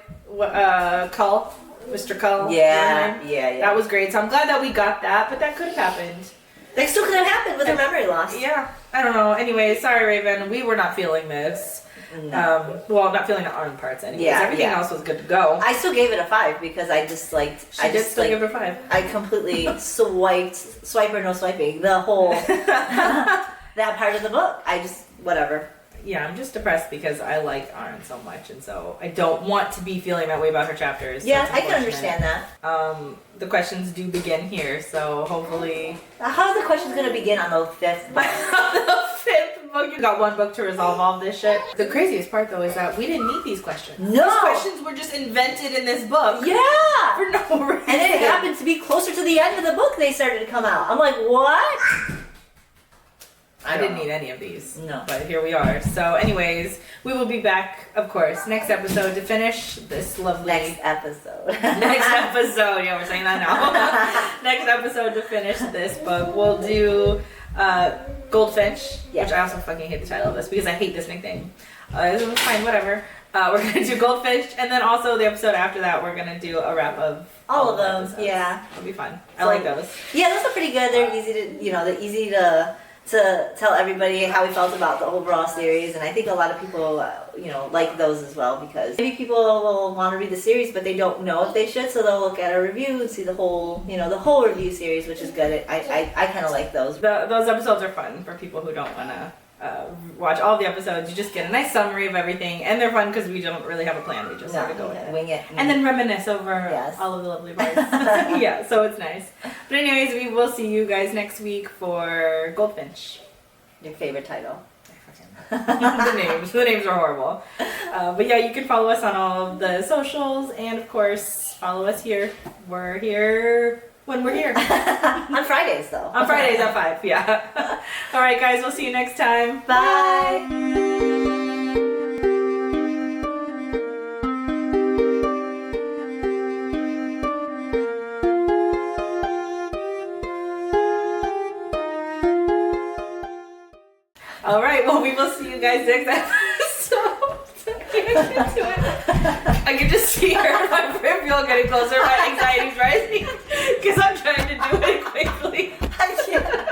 Cull. Mr. Cull. Yeah. That was great. So I'm glad that we got that, but that could have happened. That still could have happened with her memory loss. Yeah. I don't know. Anyway, sorry, Raven. We were not feeling this. No. Not feeling the Auren parts anyways. Everything else was good to go. I still gave it a 5 because I just liked... She did still give it a 5. I completely swipe or no swiping, the whole... that part of the book. I just... whatever. yeah, I'm just depressed because I like Auren so much, and so I don't want to be feeling that way about her chapters. Yeah, I can understand that. The questions do begin here, so hopefully... How are the questions going to begin on the 5th book? The 5th book, you got one book to resolve all this shit. The craziest part, though, is that we didn't need these questions. No! These questions were just invented in this book. Yeah! For no reason. And then it happened to be closer to the end of the book they started to come out. I'm like, what? I didn't need any of these. No. But here we are. So anyways, we will be back, of course, next episode to finish this lovely... Next episode. Next episode. Yeah, we're saying that now. Next episode to finish this book. We'll do Goldfinch, which I also fucking hate the title of this because I hate this nickname. It's fine, whatever. We're going to do Goldfinch, and then also the episode after that, we're going to do a wrap of all of those. Episodes. Yeah. It'll be fun. I like those. Yeah, those are pretty good. They're easy to, they're easy to tell everybody how we felt about the overall series, and I think a lot of people, like those as well, because maybe people will want to read the series, but they don't know if they should, so they'll look at a review and see the whole review series, which is good. I kind of like those. Those episodes are fun for people who don't want to watch all the episodes. You just get a nice summary of everything, and they're fun because we don't really have a plan. We just sort of go with it. Wing it. And then reminisce over all of the lovely parts. Yeah, so it's nice. But anyways, we will see you guys next week for Goldfinch. Your favorite title. The names are horrible. But yeah, you can follow us on all of the socials, and of course, follow us here. We're here when we're here. On Fridays, though. On Fridays at 5, yeah. All right, guys, we'll see you next time. Bye. All right, well, we will see you guys next episode. I can just see her, my peripheral getting closer, my anxiety's rising because I'm trying to do it quickly. I can't.